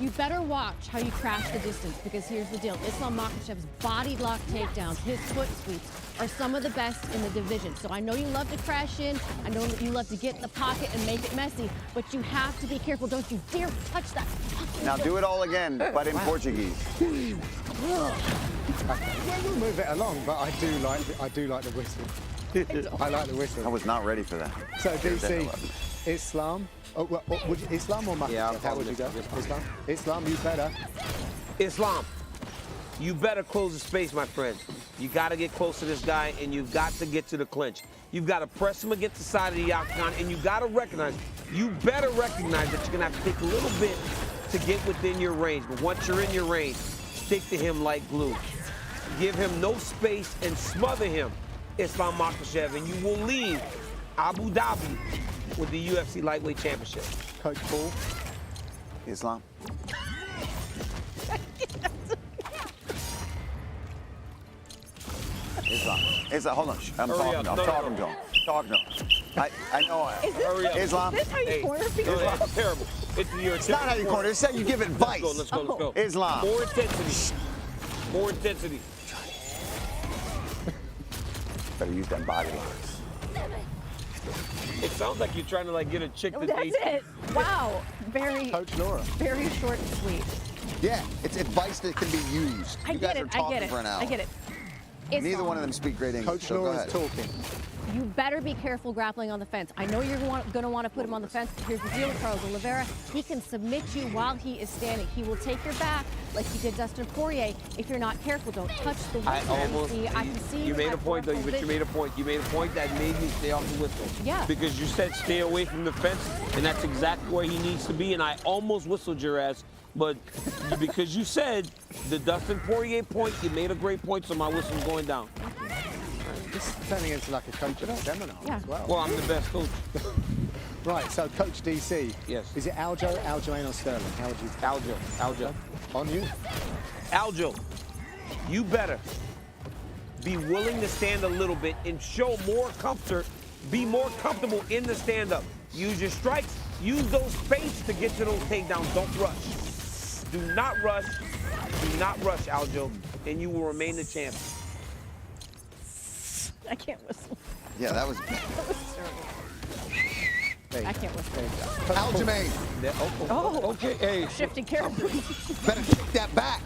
Speaker 4: you better watch how you crash the distance, because here's the deal. Islam Makhachev's body lock takedowns, his foot sweeps, are some of the best in the division. So I know you love to crash in, I know that you love to get in the pocket and make it messy, but you have to be careful. Don't you dare touch that.
Speaker 5: Now do it all again, but in Portuguese.
Speaker 1: We'll move it along, but I do like the whistle. I like the
Speaker 5: I
Speaker 1: whistle.
Speaker 5: was not ready for that.
Speaker 1: So DC, Islam. Oh, well, would you, Islam or Makhachev?
Speaker 2: Yeah, I'm
Speaker 1: How would you go?
Speaker 2: calling
Speaker 1: Islam. Islam, you better.
Speaker 2: Islam, you better close the space, my friend. You got to get close to this guy, and you've got to get to the clinch. You've got to press him against the side of the octagon, and you got to recognize, you better recognize that you're going to have to take a little bit to get within your range. But once you're in your range, stick to him like glue. Give him no space and smother him, Islam Makhachev, and you will leave Abu Dhabi with the UFC Lightweight Championship.
Speaker 1: Coach Paul.
Speaker 5: Islam. Islam, hold on. I'm
Speaker 2: Hurry
Speaker 5: talking.
Speaker 2: up.
Speaker 5: I'm
Speaker 2: No,
Speaker 5: talking
Speaker 2: no.
Speaker 5: to him. Talking to him. I know.
Speaker 2: Hurry up.
Speaker 5: Islam.
Speaker 4: Is this how you corner people?
Speaker 2: No, that's terrible.
Speaker 5: It's not how you corner. It's how you give advice.
Speaker 2: Let's go.
Speaker 5: Islam.
Speaker 2: More intensity. More intensity.
Speaker 5: Better use them body locks.
Speaker 2: It sounds like you're trying to like get a chick to
Speaker 4: That's
Speaker 2: date.
Speaker 4: it. Wow. Very,
Speaker 1: Coach Laura.
Speaker 4: very short and sweet.
Speaker 5: Yeah, it's advice that can be used.
Speaker 4: I
Speaker 5: You
Speaker 4: get
Speaker 5: guys
Speaker 4: it.
Speaker 5: are talking
Speaker 4: I get it.
Speaker 5: for an hour.
Speaker 4: I get it.
Speaker 5: Neither
Speaker 4: Islam,
Speaker 5: one of them speak great English.
Speaker 1: Coach
Speaker 5: so go
Speaker 1: Laura's
Speaker 5: ahead.
Speaker 1: talking.
Speaker 4: You better be careful grappling on the fence. I know you're going to want to put him on the fence, but here's the deal with Charles Oliveira. He can submit you while he is standing. He will take your back like he did Dustin Poirier. If you're not careful, don't touch the whistle. I can see
Speaker 2: you made
Speaker 4: my
Speaker 2: a point though,
Speaker 4: peripheral
Speaker 2: but you made a point. You made a point that made me stay off the whistle.
Speaker 4: Yeah.
Speaker 2: Because you said stay away from the fence, and that's exactly where he needs to be, and I almost whistled your ass. But because you said the Dustin Poirier point, you made a great point, so my whistle's going down.
Speaker 1: This is turning into like a coaching seminar
Speaker 4: Yeah.
Speaker 1: as well.
Speaker 2: Well, I'm the best coach.
Speaker 1: Right, so Coach DC.
Speaker 2: Yes.
Speaker 1: Is it Aljo, Aljamain, or Sterling? How would you?
Speaker 2: Aljo.
Speaker 1: On you.
Speaker 2: Aljo, you better be willing to stand a little bit and show more comfort, be more comfortable in the stand-up. Use your strikes, use those feints to get to those takedowns. Don't rush. Do not rush, Aljo, and you will remain the champion.
Speaker 4: I can't whistle.
Speaker 5: Yeah, that was
Speaker 4: That was terrible. I can't whistle.
Speaker 5: Aljamain.
Speaker 4: Oh,
Speaker 2: Okay, hey.
Speaker 4: shifting characters.
Speaker 5: Better take that back.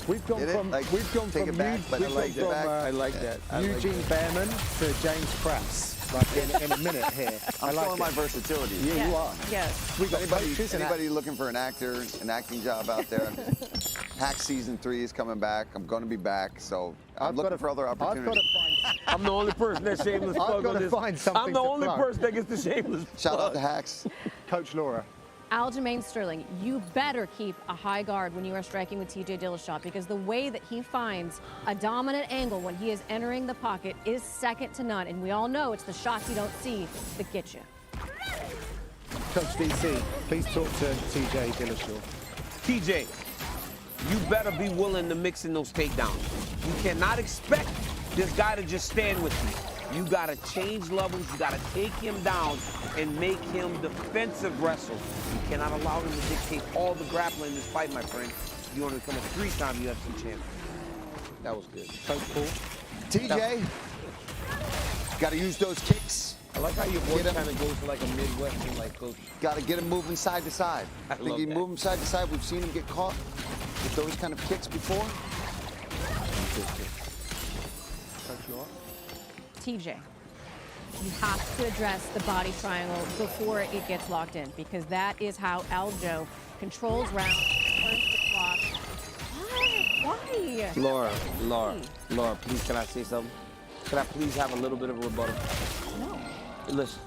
Speaker 1: We've gone
Speaker 5: Get it?
Speaker 1: from
Speaker 5: Like,
Speaker 1: we've gone
Speaker 5: take
Speaker 1: from
Speaker 5: it back,
Speaker 1: Eugene-
Speaker 5: but
Speaker 1: we've
Speaker 5: I
Speaker 1: gone
Speaker 5: like it
Speaker 1: from,
Speaker 5: back.
Speaker 2: I like that. I like
Speaker 1: Eugene Behrman to James Krause. Like in a minute here. I
Speaker 5: I'm
Speaker 1: like
Speaker 5: showing my
Speaker 1: it.
Speaker 5: versatility.
Speaker 1: Yeah, you are.
Speaker 4: Yes.
Speaker 1: We got coaches and
Speaker 5: Anybody looking for an actor, an acting job out there? Hack season 3 is coming back. I'm going to be back, so I'm looking for other opportunities.
Speaker 1: I've got to find.
Speaker 2: I'm the only person that shameless
Speaker 1: I've
Speaker 2: plug
Speaker 1: gotta
Speaker 2: on this.
Speaker 1: find something
Speaker 2: I'm the
Speaker 1: to
Speaker 2: only
Speaker 1: plug.
Speaker 2: person that gets the shameless
Speaker 5: Shout out
Speaker 2: plug.
Speaker 5: to Hacks.
Speaker 1: Coach Laura.
Speaker 4: Aljamain Sterling, you better keep a high guard when you are striking with TJ Dillashaw, because the way that he finds a dominant angle when he is entering the pocket is second to none. And we all know it's the shots you don't see that get you.
Speaker 1: Coach DC, please talk to TJ Dillashaw.
Speaker 2: TJ, you better be willing to mix in those takedowns. You cannot expect this guy to just stand with you. You gotta change levels, you gotta take him down and make him defensive wrestle. You cannot allow him to dictate all the grappling in this fight, my friend. You want to become a 3-time UFC champion. That was good.
Speaker 1: Coach Paul.
Speaker 5: TJ, got to use those kicks.
Speaker 2: I like how your voice
Speaker 5: Get him.
Speaker 2: kind of goes to like a Midwestern like coach.
Speaker 5: Got to get him moving side to side.
Speaker 2: I
Speaker 5: think
Speaker 2: love
Speaker 5: you
Speaker 2: that.
Speaker 5: move him side to side. We've seen him get caught with those kind of kicks before.
Speaker 1: Coach Laura.
Speaker 4: TJ, you have to address the body triangle before it gets locked in, because that is how Aljo controls rounds, turns the clock. Why?
Speaker 2: Laura, please, can I say something? Can I please have a little bit of a rebuttal?
Speaker 4: No.
Speaker 2: Listen.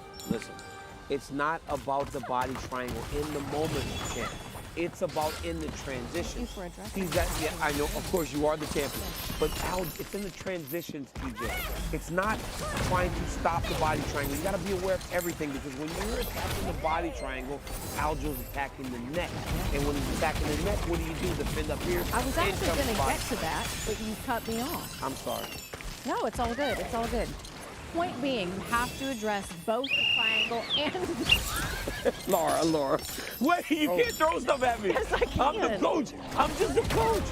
Speaker 2: It's not about the body triangle in the moment, champ. It's about in the transition.
Speaker 4: You for addressing
Speaker 2: He's that, yeah, I know, of course you are the champion. But Al, it's in the transitions, TJ. It's not trying to stop the body triangle. You gotta be aware of everything because when you're attacking the body triangle, Aljo's attacking the neck. And when he's attacking the neck, what do? Defend up here?
Speaker 4: I was
Speaker 2: and
Speaker 4: actually
Speaker 2: jump
Speaker 4: going to
Speaker 2: the body.
Speaker 4: get to that, but you cut me off.
Speaker 2: I'm sorry.
Speaker 4: No, it's all good. It's all good. Point being, you have to address both the triangle and
Speaker 2: Laura. Wait, you can't throw stuff at me.
Speaker 4: Yes, I can.
Speaker 2: I'm the coach. I'm just the coach.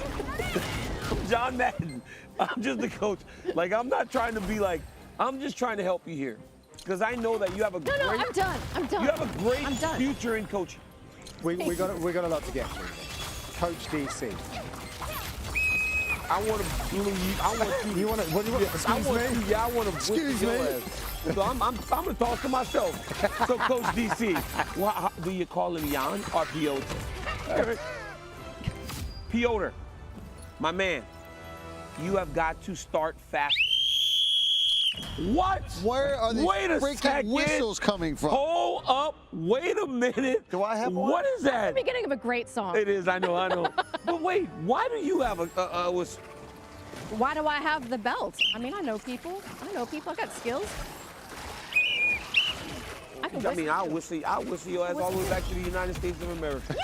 Speaker 2: I'm John Madden. I'm just the coach. Like, I'm not trying to be like, I'm just trying to help you here. Because I know that you have a
Speaker 4: No,
Speaker 2: great,
Speaker 4: I'm done. I'm done.
Speaker 2: You have a great
Speaker 4: I'm done.
Speaker 2: future in coaching.
Speaker 1: We got a lot to get through. Coach DC.
Speaker 2: I want to believe. I want you.
Speaker 1: You want to? What do you want?
Speaker 2: I
Speaker 1: Excuse
Speaker 2: want
Speaker 1: me?
Speaker 2: you. Yeah, I want to.
Speaker 1: Excuse me?
Speaker 2: So I'm gonna talk to myself. So Coach DC, do you call him Jan or Piotr? Piotr, my man, you have got to start fast. What?
Speaker 5: Where are these
Speaker 2: Wait a
Speaker 5: freaking
Speaker 2: second.
Speaker 5: whistles coming from?
Speaker 2: Hold up. Wait a minute.
Speaker 5: Do I have one?
Speaker 2: What is that?
Speaker 4: The beginning of a great song.
Speaker 2: It is. I know. But wait. Why do you have a whistle?
Speaker 4: Why do I have the belt? I mean, I know people. I got skills. I can
Speaker 2: I mean, I'll
Speaker 4: whistle.
Speaker 2: whistle your ass all the way back to the United States of America.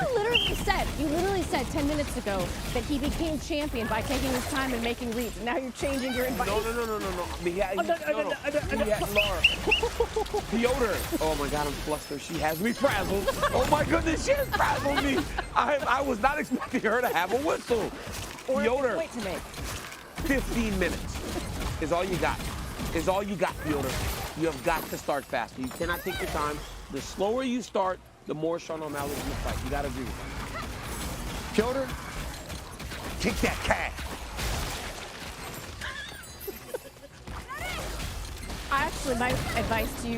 Speaker 4: You literally said 10 minutes ago that he became champion by taking his time and making reads. Now you're changing your advice.
Speaker 2: No. I mean, Laura. Piotr. Oh my God, I'm flustered. She has me frazzled. Oh my goodness, she has frazzled me. I was not expecting her to have a whistle.
Speaker 4: Or
Speaker 2: Piotr,
Speaker 4: wait to make.
Speaker 2: 15 minutes is all you got. Is all you got, Piotr. You have got to start faster. You cannot take your time. The slower you start, the more Sean O'Malley's in the fight. You got to agree with that.
Speaker 1: Piotr,
Speaker 2: Kick that cat.
Speaker 4: Actually, my advice to you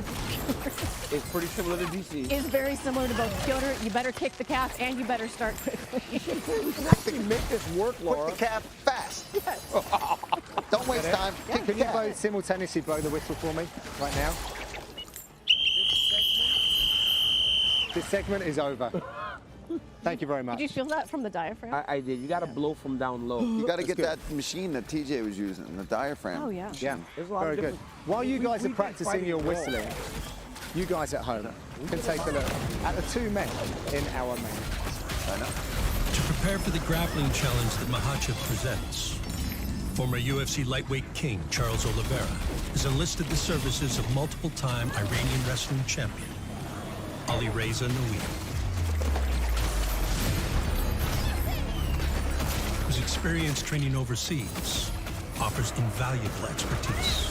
Speaker 2: It's pretty similar to DC.
Speaker 4: is very similar to both Piotr. You better kick the calf and you better start quickly.
Speaker 2: We can actually make this work, Laura.
Speaker 5: Put the calf fast. Don't waste time. Kick the
Speaker 1: can you
Speaker 5: calf.
Speaker 1: both simultaneously blow the whistle for me right now? This segment is over. Thank you very much.
Speaker 4: Did you feel that from the diaphragm?
Speaker 2: I did. You got to blow from down low.
Speaker 5: You got to get that machine that TJ was using, the diaphragm.
Speaker 4: Oh, yeah.
Speaker 1: Yeah,
Speaker 2: There's a lot
Speaker 1: very
Speaker 2: of
Speaker 1: good.
Speaker 2: different-
Speaker 1: While you guys
Speaker 2: we
Speaker 1: are
Speaker 2: did
Speaker 1: practicing
Speaker 2: fight
Speaker 1: your
Speaker 2: it all.
Speaker 1: whistling, you guys at home can take a look at the two men in our main.
Speaker 5: I know.
Speaker 8: To prepare for the grappling challenge that Makhachev presents, former UFC lightweight king Charles Oliveira has enlisted the services of multiple-time Iranian wrestling champion Ali Reza Naouian, whose experience training overseas offers invaluable expertise.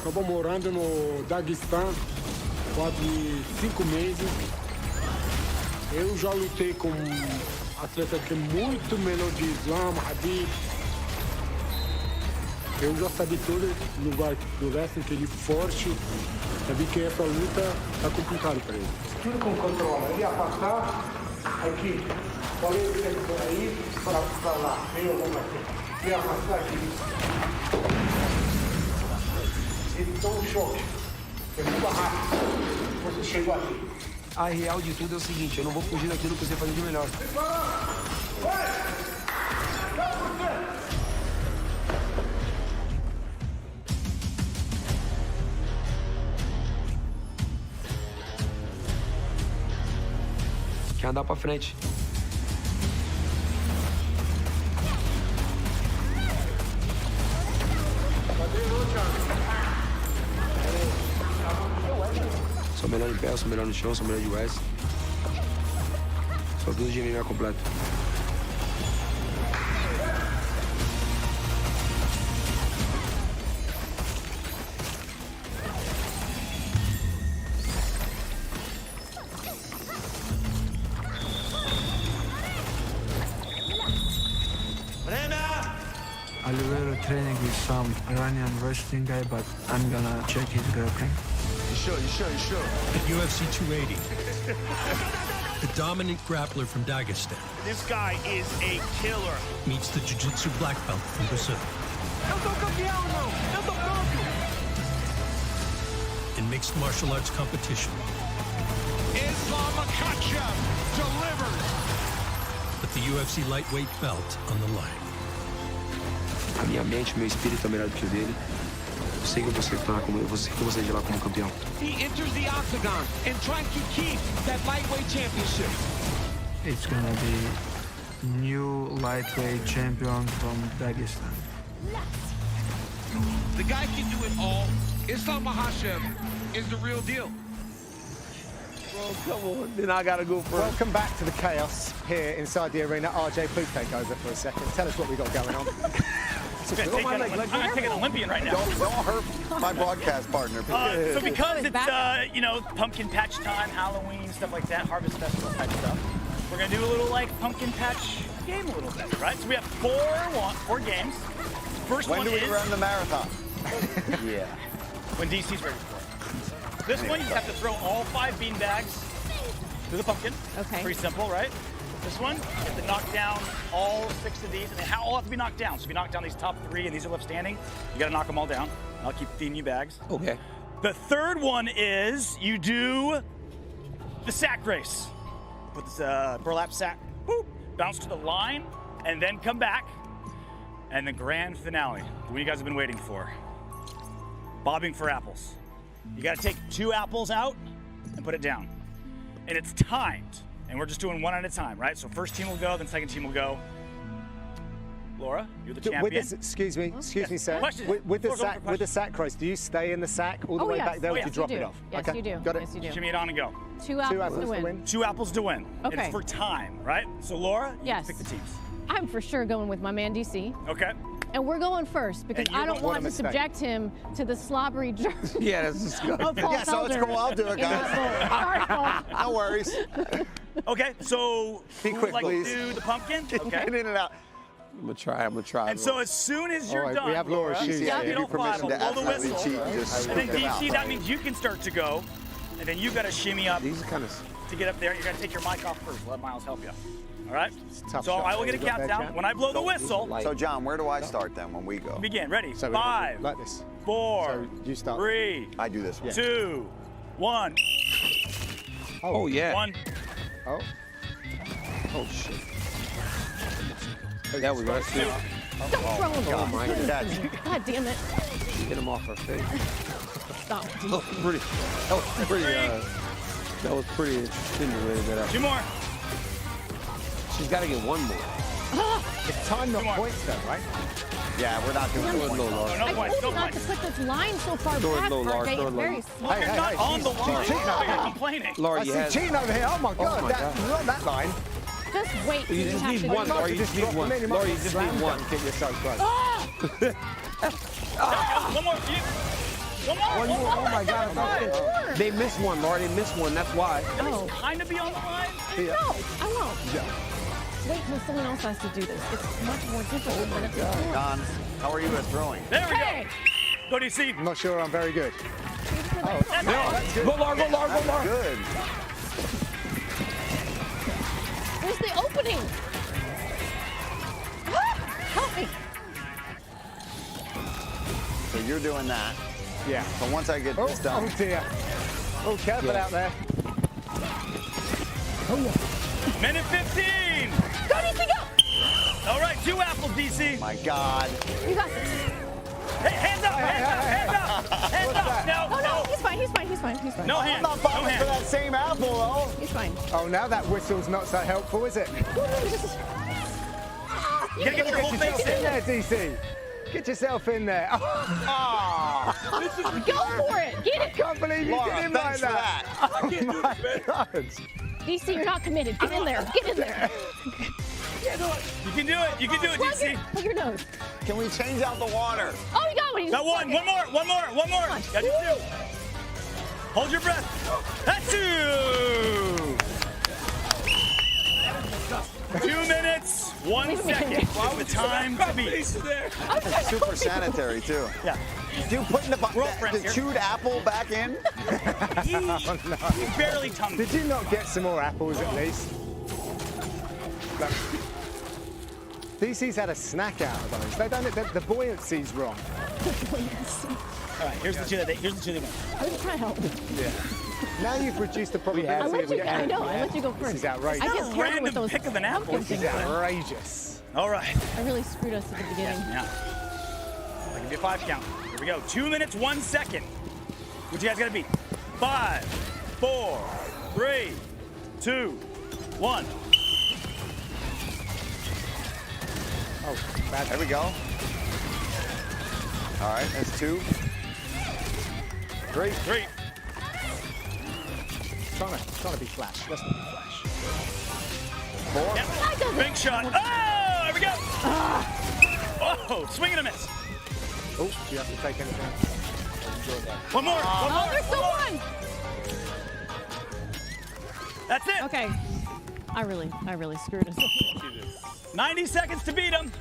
Speaker 9: Acabou morando no Daguestão quase 5 meses. Eu já lutei com atletas que muito menor de Islam, Habib. Eu já sabia todo lugar do wrestling, que ele é forte. Sabia que essa luta tá complicado para ele. Tudo com controle. Ele ia passar aqui. Falei que ele foi aí para lá. Eu vou bater. Ia passar aqui. Ele toma um choque. É muito rápido. Você chegou aqui.
Speaker 10: A real de tudo é o seguinte, eu não vou fugir daquilo que você faz de melhor. Quer andar pra frente. Sou melhor em pé, sou melhor no chão, sou melhor de US. Sou tudo de MMA completo.
Speaker 11: Oliveira training with some Iranian wrestling guy, but I'm gonna check his grappling.
Speaker 8: You sure? At UFC 280, the dominant grappler from Dagestan
Speaker 7: This guy is a killer.
Speaker 8: meets the jiu-jitsu black belt from Brazil.
Speaker 7: Eu sou campeão, irmão. Eu sou campeão.
Speaker 8: In mixed martial arts competition,
Speaker 7: Islam!
Speaker 12: Islam Makhachev delivers.
Speaker 8: But the UFC lightweight belt on the line.
Speaker 10: A minha mente, meu espírito é melhor do que o dele. Eu sei que eu vou sair de lá como campeão.
Speaker 12: He enters the octagon and tries to keep that lightweight championship.
Speaker 11: It's gonna be new lightweight champion from Dagestan.
Speaker 12: The guy can do it all. Islam Makhachev is the real deal.
Speaker 2: Well, come on. Then I gotta go first.
Speaker 1: Welcome back to the chaos here inside the arena. RJ, please take over for a second. Tell us what we got going on.
Speaker 3: I'm taking an Olympian right now.
Speaker 5: Don't hurt my broadcast partner.
Speaker 3: So because it's, you know, pumpkin patch time, Halloween, stuff like that, Harvest Festival type stuff, we're going to do a little, like, pumpkin patch game a little bit, right? So we have four games. First
Speaker 5: when
Speaker 3: one
Speaker 5: do we
Speaker 3: is...
Speaker 5: run the marathon?
Speaker 2: Yeah.
Speaker 3: When DC's ready for it. This one, you have to throw all 5 bean bags through the pumpkin.
Speaker 4: Okay.
Speaker 3: Pretty simple, right? This one, you have to knock down all 6 of these, and they all have to be knocked down. So if you knock down these top 3 and these are left standing, you gotta knock them all down. I'll keep feeding you bags.
Speaker 2: Okay.
Speaker 3: The third one is you do the sack race. Put this burlap sack, boop, bounce to the line, and then come back. And the grand finale, the one you guys have been waiting for. Bobbing for apples. You gotta take 2 apples out and put it down. And it's timed. And we're just doing one at a time, right? So first team will go, then second team will go. Laura, you're the champion.
Speaker 1: Excuse me, sir.
Speaker 3: Question.
Speaker 1: With the sack race, do you stay in the sack all the way back there, or do you drop it off?
Speaker 4: Yes,
Speaker 1: okay.
Speaker 4: you do.
Speaker 1: Got it.
Speaker 4: Yes, you do.
Speaker 3: Shimmy it on and go.
Speaker 4: 2 apples to win.
Speaker 3: 2 apples to win.
Speaker 4: Okay.
Speaker 3: It's for time, right? So Laura, you
Speaker 4: Yes.
Speaker 3: pick the teams.
Speaker 4: I'm for sure going with my man DC.
Speaker 3: Okay.
Speaker 4: And we're going first because
Speaker 3: And you're
Speaker 4: I don't
Speaker 3: going- What
Speaker 4: want
Speaker 3: a
Speaker 4: to
Speaker 3: mistake.
Speaker 4: subject him to the slobbery journey.
Speaker 2: Yeah, that's disgusting.
Speaker 4: of Paul
Speaker 5: Yeah, so it's
Speaker 4: Felder
Speaker 5: cool. I'll do it,
Speaker 4: in that bowl. Sorry, Paul.
Speaker 5: No worries.
Speaker 3: Okay, so
Speaker 5: Be
Speaker 3: who would
Speaker 5: quick,
Speaker 3: like
Speaker 5: please.
Speaker 3: to do the pumpkin?
Speaker 5: Get
Speaker 3: Okay.
Speaker 5: in and out.
Speaker 2: I'm gonna try.
Speaker 3: And so as soon as you're
Speaker 1: All right,
Speaker 3: done,
Speaker 1: we have Laura's shoes
Speaker 3: you
Speaker 1: here.
Speaker 3: get all
Speaker 5: Give you
Speaker 3: 5,
Speaker 5: permission to
Speaker 3: blow the
Speaker 5: absolutely
Speaker 3: whistle.
Speaker 5: cheat and just
Speaker 3: And then
Speaker 5: scoop them
Speaker 3: DC,
Speaker 5: out.
Speaker 3: that means you can start to go. And then you got to shimmy up
Speaker 2: These are kind of.
Speaker 3: to get up there. You got to take your mic off first. Let Miles help you. All right?
Speaker 1: tough
Speaker 3: So
Speaker 1: shot.
Speaker 3: I will get a
Speaker 1: You got that,
Speaker 3: countdown.
Speaker 1: champ?
Speaker 3: When I blow the whistle,
Speaker 5: So, John, where do I start then when we go?
Speaker 3: begin. Ready?
Speaker 1: So we're gonna
Speaker 3: 5,
Speaker 1: do like this.
Speaker 3: 4,
Speaker 1: So you start.
Speaker 3: 3,
Speaker 5: I do this one.
Speaker 3: 2, 1.
Speaker 2: Oh yeah.
Speaker 3: 1.
Speaker 1: Oh.
Speaker 2: Oh shit. There we go. That's 2.
Speaker 4: Don't throw him.
Speaker 2: Oh my God.
Speaker 4: God damn it.
Speaker 2: Get him off her face.
Speaker 4: Stop.
Speaker 2: That was pretty. That was pretty interesting the way that.
Speaker 3: 2 more.
Speaker 2: She's got to get 1 more.
Speaker 1: It's time, not
Speaker 3: Come on.
Speaker 1: points, though, right?
Speaker 5: Yeah, we're not doing
Speaker 2: Throw it
Speaker 5: this
Speaker 2: low,
Speaker 5: one.
Speaker 2: Laura.
Speaker 3: No
Speaker 4: I
Speaker 3: points.
Speaker 4: told
Speaker 3: No
Speaker 4: you not to
Speaker 3: points.
Speaker 4: put this line so far
Speaker 2: Throw it
Speaker 4: back,
Speaker 2: low, Laura,
Speaker 4: RJ.
Speaker 2: throw it
Speaker 4: It's
Speaker 2: low.
Speaker 4: very small.
Speaker 3: You're not on the line.
Speaker 1: cheating over
Speaker 3: You're
Speaker 1: here.
Speaker 3: complaining.
Speaker 2: Laura,
Speaker 1: I
Speaker 2: you
Speaker 1: see
Speaker 2: had.
Speaker 1: cheating over here. Oh my God,
Speaker 2: my God.
Speaker 1: you're on that line.
Speaker 4: Just wait.
Speaker 2: You just need one, Laura. You just need one. Laura, you just need one.
Speaker 1: Get yourself close.
Speaker 3: One more. One more.
Speaker 2: One more. Oh my God. They missed one, Laura. They missed one. That's why.
Speaker 4: Oh,
Speaker 3: Kind of be on the line.
Speaker 4: no, I won't. Wait until someone else has to do this. It's much more difficult than it before.
Speaker 5: Don, how are you at throwing?
Speaker 3: There we
Speaker 4: Hey!
Speaker 3: go. Go DC.
Speaker 1: I'm not sure I'm very good.
Speaker 3: That's it.
Speaker 2: Go, Laura. Go, Laura. Go, Laura.
Speaker 5: Good.
Speaker 4: Where's the opening? Help me.
Speaker 5: So you're doing that.
Speaker 1: Yeah.
Speaker 5: So once I get
Speaker 1: Oh,
Speaker 5: this done,
Speaker 1: oh dear. Oh, careful out there.
Speaker 3: Minute 15.
Speaker 4: Go, DC, go.
Speaker 3: All right, 2 apples, DC.
Speaker 5: my God.
Speaker 4: You got this.
Speaker 3: Hey, hands up, hands up, hands up. No,
Speaker 4: Oh, no,
Speaker 3: no.
Speaker 4: he's fine. He's fine. He's fine. He's fine.
Speaker 3: No
Speaker 5: I'm
Speaker 3: hands.
Speaker 5: not
Speaker 3: No
Speaker 5: bobbing for that
Speaker 3: hands.
Speaker 5: same apple, though.
Speaker 4: He's fine.
Speaker 1: Oh, now that whistle's not so helpful, is it?
Speaker 3: You gotta get your whole
Speaker 1: Get
Speaker 3: face
Speaker 1: yourself in
Speaker 3: in.
Speaker 1: there, DC. Get yourself in there. Oh,
Speaker 4: Go for it. Get
Speaker 1: I
Speaker 4: it.
Speaker 1: can't believe you
Speaker 5: Laura,
Speaker 1: did him like
Speaker 5: thanks for
Speaker 1: that. Oh my God.
Speaker 4: DC, you're not committed. Get in there. Get in there.
Speaker 3: You can do it. You can do it, DC.
Speaker 4: Plug your nose.
Speaker 5: Can we change out the water?
Speaker 4: Oh, you got one.
Speaker 3: Got one. One more. One more. One more. Got you 2. Hold your breath. That's 2. 2 minutes, 1 second. Why would the time to be?
Speaker 5: Super sanitary, too.
Speaker 3: Yeah.
Speaker 5: You putting the
Speaker 3: friends here.
Speaker 5: chewed apple back in?
Speaker 3: He barely tongued it.
Speaker 1: Did you not get some more apples at least? Look. DC's had a snack out of those. They don't. The buoyancy's wrong.
Speaker 3: All right, here's the 2 that they win.
Speaker 4: I'm just trying to help.
Speaker 1: Yeah. Now you've reduced the probability
Speaker 4: I
Speaker 1: of
Speaker 4: let you,
Speaker 1: getting
Speaker 4: I know,
Speaker 1: it.
Speaker 4: I let you go
Speaker 1: This
Speaker 4: first.
Speaker 1: is outrageous.
Speaker 4: I get
Speaker 3: That's a
Speaker 4: scared with
Speaker 3: random
Speaker 4: those
Speaker 3: pick of an apple.
Speaker 4: pumpkin
Speaker 1: This is
Speaker 4: things.
Speaker 1: outrageous.
Speaker 3: All right.
Speaker 4: I really screwed us at the beginning.
Speaker 3: Yeah. I'll give you a 5 count. Here we go. 2 minutes, 1 second. What you guys gotta beat? 5, 4, 3, 2, 1.
Speaker 1: Oh, bad.
Speaker 5: There we go. All right, that's 2.
Speaker 1: 3.
Speaker 3: 3.
Speaker 1: Trying to be Flash. Let's not be Flash.
Speaker 5: 4.
Speaker 3: Yep. Big shot. Oh, there we go. Oh, swing and a miss.
Speaker 1: Oh, do you have to take anything?
Speaker 3: One more. One more.
Speaker 4: Oh, there's still one.
Speaker 3: That's it.
Speaker 4: Okay. I really screwed us.
Speaker 3: 90 seconds to beat him.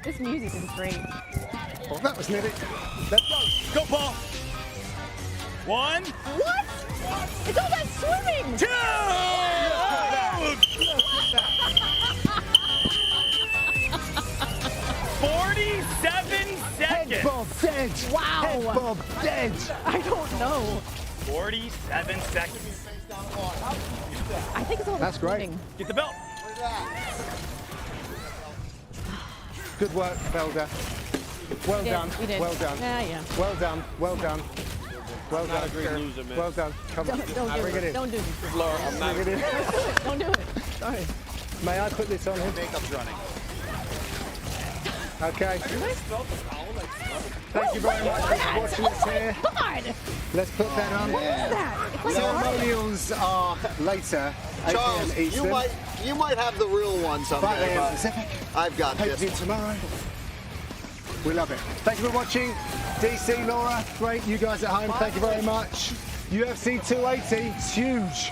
Speaker 4: This music is great.
Speaker 1: Oh, that was nearly. Let's go.
Speaker 3: Go, Paul. 1.
Speaker 4: What? It's all that swimming.
Speaker 3: 2.
Speaker 1: Head bob dead.
Speaker 4: Wow.
Speaker 1: Head bob dead.
Speaker 4: I don't know.
Speaker 3: 47 seconds.
Speaker 4: I think it's all
Speaker 1: That's
Speaker 4: the
Speaker 1: great.
Speaker 4: swimming.
Speaker 3: Get the belt.
Speaker 1: Good work, Felder. Well
Speaker 4: We did,
Speaker 1: done.
Speaker 4: we did.
Speaker 1: Well done.
Speaker 4: Yeah.
Speaker 1: Well done. Well done. Well done.
Speaker 7: loser, man.
Speaker 1: Well done. Come on.
Speaker 4: Don't do
Speaker 1: Bring it
Speaker 4: it.
Speaker 1: in.
Speaker 4: Don't do this.
Speaker 7: Laura, I'm not.
Speaker 1: Bring it in.
Speaker 4: Don't do it. Sorry.
Speaker 1: May I put this on him?
Speaker 7: Makeup's running.
Speaker 1: Okay. Thank you very much for watching us here.
Speaker 4: God.
Speaker 1: Let's put that on.
Speaker 4: What is that? It's like art.
Speaker 1: Ceremonials are later. 8
Speaker 5: Charles,
Speaker 1: p.m. Eastern.
Speaker 5: you might have the real one
Speaker 1: 5
Speaker 5: someday.
Speaker 1: a.m.
Speaker 5: but
Speaker 1: Pacific.
Speaker 5: I've got this.
Speaker 1: Hopefully tomorrow. We love it. Thank you for watching. DC, Laura, great. You guys at home, thank you very much. UFC 280, it's huge.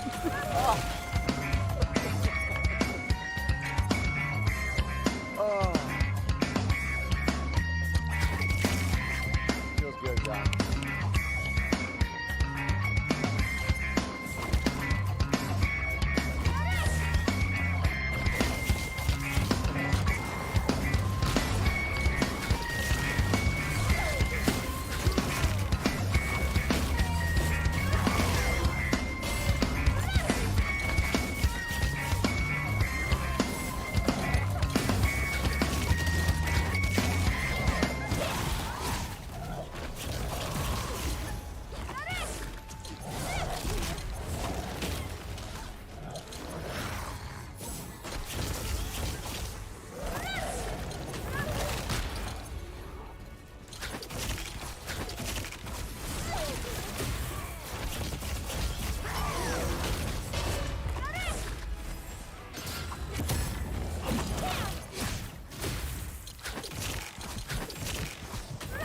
Speaker 5: Feels good, John.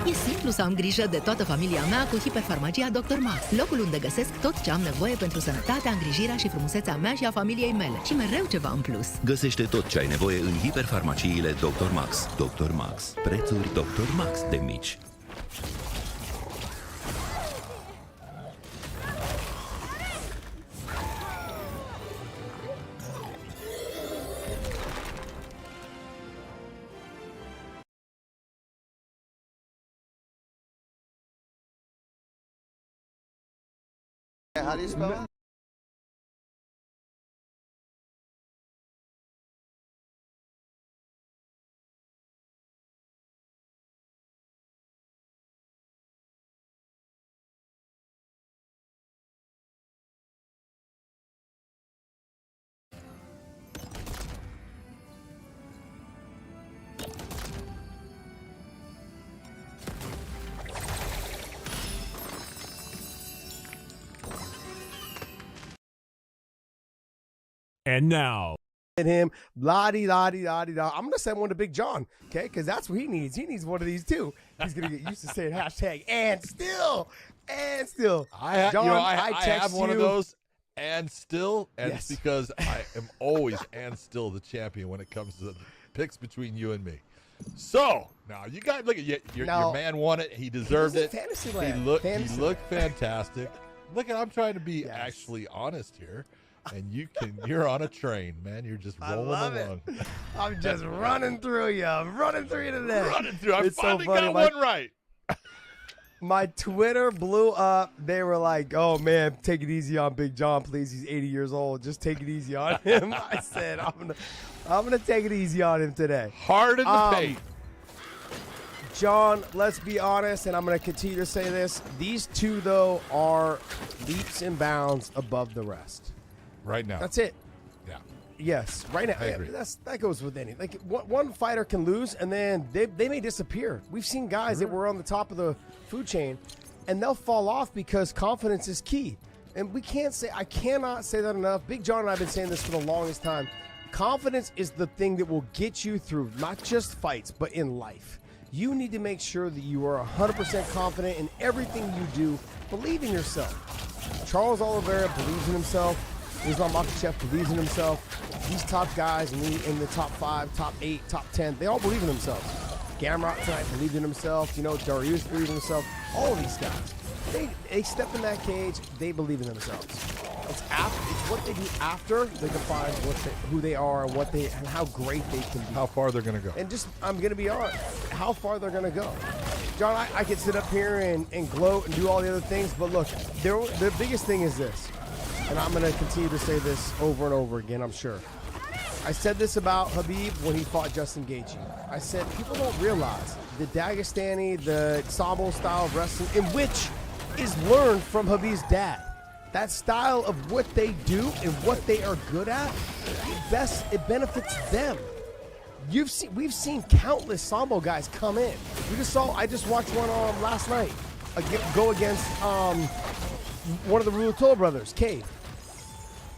Speaker 13: E simplu să am grijă de toată familia mea cu Hiperfarmacia Dr. Max, locul unde găsesc tot ce am nevoie pentru sănătatea, îngrijirea și frumusețea mea și a familiei mele. Și mereu ceva în plus.
Speaker 14: Găsește tot ce ai nevoie în hiperfarmaciile Dr. Max. Dr. Max. Prețuri Dr. Max de mici.
Speaker 5: How do you spell it?
Speaker 6: And now.
Speaker 15: Him, la-di-da-di-da-di-da. I'm going to send one to Big John, okay? Because that's what he needs. He needs one of these, too. He's going to get used to saying hashtag and still. John,
Speaker 16: I have one of those and still, and
Speaker 15: Yes.
Speaker 16: it's because I am always and still the champion when it comes to the picks between you and me. So, now you guys look at your man won it. He deserved
Speaker 15: This
Speaker 16: it.
Speaker 15: is Fantasy
Speaker 16: He
Speaker 15: Land.
Speaker 16: looked
Speaker 15: Fantasy
Speaker 16: fantastic. Look at I'm trying to be actually honest here. And you're on a train, man. You're just rolling along.
Speaker 15: I'm just running through you. I'm running through you today.
Speaker 16: Running through. I
Speaker 15: It's so
Speaker 16: finally
Speaker 15: funny.
Speaker 16: got one right.
Speaker 15: My Twitter blew up. They were like, "Oh man, take it easy on Big John, please. He's 80 years old. Just take it easy on him." I said, "I'm gonna take it easy on him today."
Speaker 16: Hard in the paint.
Speaker 15: John, let's be honest, and I'm going to continue to say this. These two, though, are leaps and bounds above the rest.
Speaker 16: Right now.
Speaker 15: That's it.
Speaker 16: Yeah.
Speaker 15: Yes, right now.
Speaker 16: I agree.
Speaker 15: That goes with any. Like, one fighter can lose, and then they may disappear. We've seen guys that were on the top of the food chain, and they'll fall off because confidence is key. And I cannot say that enough. Big John and I have been saying this for the longest time. Confidence is the thing that will get you through not just fights, but in life. You need to make sure that you are 100% confident in everything you do. Believe in yourself. Charles Oliveira believes in himself. Islam Makhachev believes in himself. These top guys in the top 5, top 8, top 10, they all believe in themselves. Gamrot tonight believed in himself. Darius believed in himself. All of these guys. They step in that cage, they believe in themselves. It's what they do after they define who they are and how great they can be.
Speaker 16: How far they're going to go.
Speaker 15: And I'm going to be honest, how far they're going to go. John, I could sit up here and gloat and do all the other things, but look, the biggest thing is this, and I'm going to continue to say this over and over again, I'm sure. I said this about Khabib when he fought Justin Gaethje. I said people don't realize the Dagestani, the Sambo style of wrestling, in which is learned from Khabib's dad. That style of what they do and what they are good at, it benefits them. We've seen countless Sambo guys come in. I just watched one last night go against one of the Ruotolo brothers, Cave.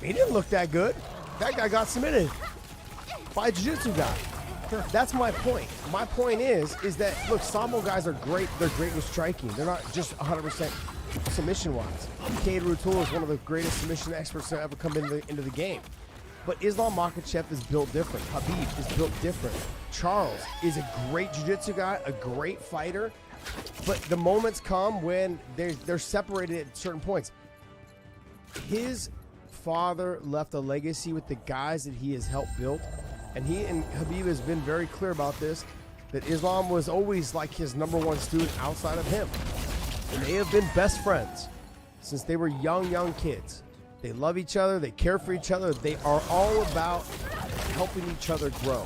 Speaker 15: He didn't look that good. That guy got submitted by a jiu-jitsu guy. That's my point. My point is that, look, Sambo guys are great. They're great with striking. They're not just 100% submission-wise. Cade Ruotolo is one of the greatest submission experts to ever come into the game. But Islam Makhachev is built different. Khabib is built different. Charles is a great jiu-jitsu guy, a great fighter. But the moments come when they're separated at certain points. His father left a legacy with the guys that he has helped build. And he and Khabib has been very clear about this, that Islam was always like his #1 student outside of him. And they have been best friends since they were young kids. They love each other. They care for each other. They are all about helping each other grow.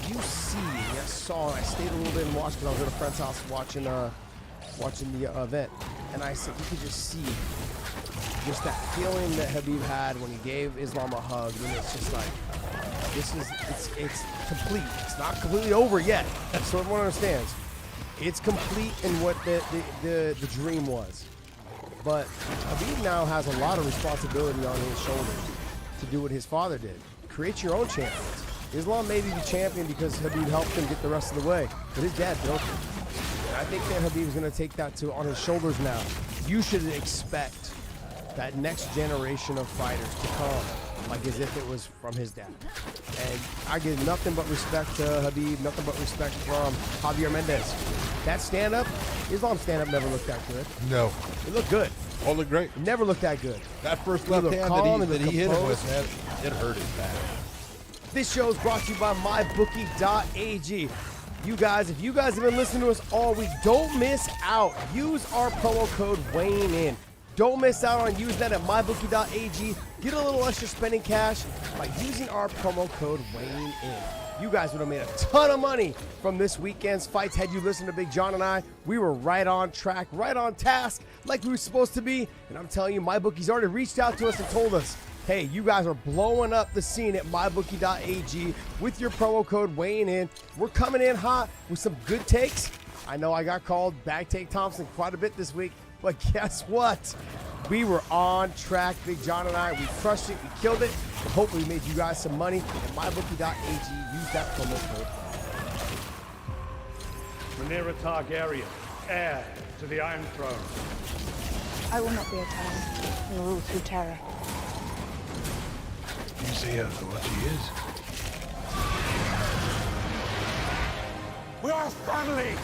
Speaker 15: You see, I stayed a little bit and watched it. I was at a friend's house watching the event. And I said, you could just see just that feeling that Khabib had when he gave Islam a hug. And it's just like, it's complete. It's not completely over yet. So everyone understands. It's complete in what the dream was. But Khabib now has a lot of responsibility on his shoulders to do what his father did. Create your own champions. Islam may be the champion because Khabib helped him get the rest of the way, but his dad built him. And I think that Khabib is going to take that on his shoulders now. You should expect that next generation of fighters to come like as if it was from his dad. And I give nothing but respect to Khabib, nothing but respect from Javier Mendez. That stand-up, Islam's stand-up never looked that good.
Speaker 16: No.
Speaker 15: It looked good.
Speaker 16: Oh, it looked great.
Speaker 15: It never looked that good.
Speaker 16: That first left hand that he hit him with, man, it hurt his back.
Speaker 15: This show is brought to you by MyBookie.ag. You guys, if you guys have been listening to us all week, don't miss out. Use our promo code WEIGHING-IN. Don't miss out on using that at MyBookie.ag. Get a little extra spending cash by using our promo code WEIGHING-IN. You guys would have made a ton of money from this weekend's fights had you listened to Big John and I. We were right on track, right on task, like we were supposed to be. And I'm telling you, MyBookie's already reached out to us and told us, hey, you guys are blowing up the scene at MyBookie.ag with your promo code WEIGHING-IN. We're coming in hot with some good takes. I know I got called Bag Take Thompson quite a bit this week, but guess what? We were on track, Big John and I. We crushed it. We killed it. And hopefully we made you guys some money at MyBookie.ag. Use that promo code.
Speaker 17: Rhaenyra Targaryen, heir to the Iron Throne.
Speaker 18: I will not be a tyrant. I will rule through terror.
Speaker 17: You see her for what she is. We are family!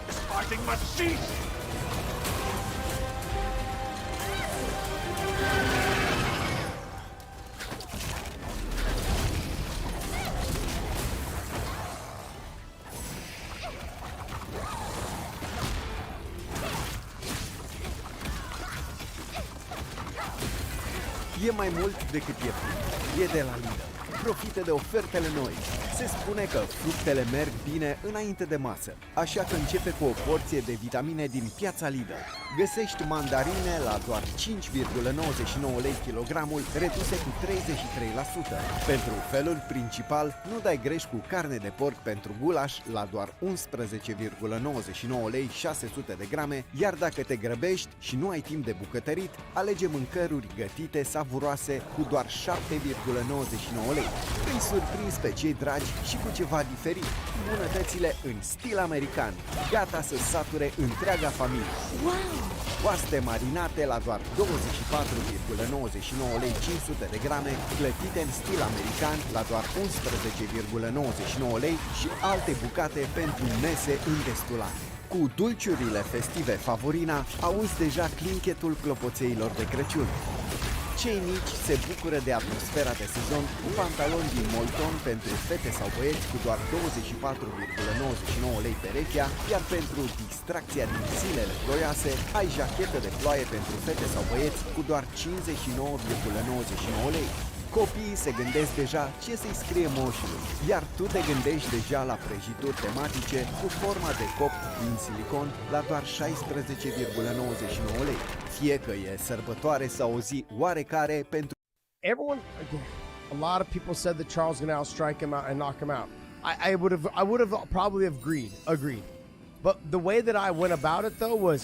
Speaker 17: This fighting must cease!
Speaker 19: E mai mult decât ieftin. E de la Lidl. Profită de ofertele noi. Se spune că fructele merg bine înainte de masă, așa că începe cu o porție de vitamine din piața Lidl. Găsești mandarine la doar 5,99 lei kilogramul, reduse cu 33%. Pentru felul principal, nu dai greș cu carne de porc pentru gulaș la doar 11,99 lei 600 de grame, iar dacă te grăbești și nu ai timp de bucătărit, alege mâncăruri gătite savuroase cu doar 7,99 lei. Îi surprinzi pe cei dragi și cu ceva diferit. Bunătățile în stil american, gata să sature întreaga familie.
Speaker 18: Wow!
Speaker 19: Oaste marinate la doar 24,99 lei 500 de grame, plătite în stil american la doar 11,99 lei și alte bucate pentru mese îndestulate. Cu dulciurile festive Favorina, auzi deja clinchetul clopoțeilor de Crăciun. Cei mici se bucură de atmosfera de sezon cu pantaloni din molton pentru fete sau băieți cu doar 24,99 lei perechea, iar pentru distracția din zilele ploioase ai jachetă de ploaie pentru fete sau băieți cu doar 59,99 lei. Copiii se gândesc deja ce să-i scrie moșului, iar tu te gândești deja la prăjituri tematice cu forma de copt din silicon la doar 16,99 lei. Fie că e sărbătoare sau o zi oarecare pentru...
Speaker 15: Everyone, a lot of people said that Charles gonna outstrike him out and knock him out. I would have probably agreed. But the way that I went about it though was,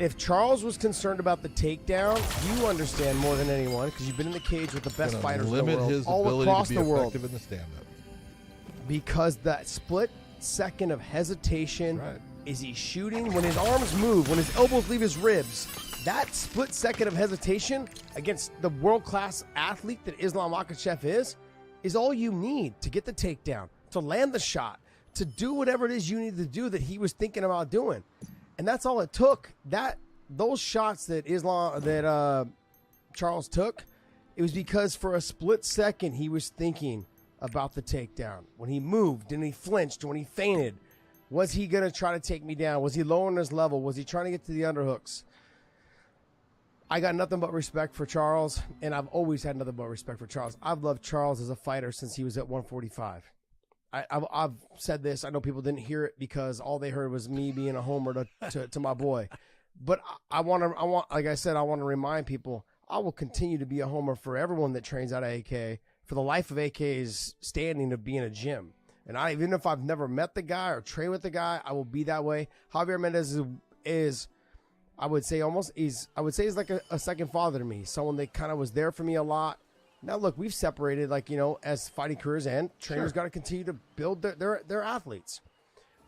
Speaker 15: if Charles was concerned about the takedown, you understand more than anyone because you've been in the cage with the best fighters in the world,
Speaker 16: his
Speaker 15: all
Speaker 16: ability
Speaker 15: across
Speaker 16: to be
Speaker 15: the world.
Speaker 16: effective in the stand-up.
Speaker 15: Because that split second of hesitation, is he shooting? When his arms move, when his elbows leave his ribs, that split second of hesitation against the world-class athlete that Islam Makhachev is all you need to get the takedown, to land the shot, to do whatever it is you need to do that he was thinking about doing. And that's all it took. Those shots that Charles took, it was because for a split second he was thinking about the takedown. When he moved and he flinched, when he fainted, was he going to try to take me down? Was he lowering his level? Was he trying to get to the underhooks? I got nothing but respect for Charles, and I've always had nothing but respect for Charles. I've loved Charles as a fighter since he was at 145. I've said this. I know people didn't hear it because all they heard was me being a homer to my boy. But I want, like I said, I want to remind people, I will continue to be a homer for everyone that trains out of AK for the life of AK's standing of being a gym. And even if I've never met the guy or trained with the guy, I will be that way. Javier Mendez is I would say he's like a second father to me. Someone that kind of was there for me a lot. Now, look, we've separated, as fighting careers, and trainers got to continue to build their athletes.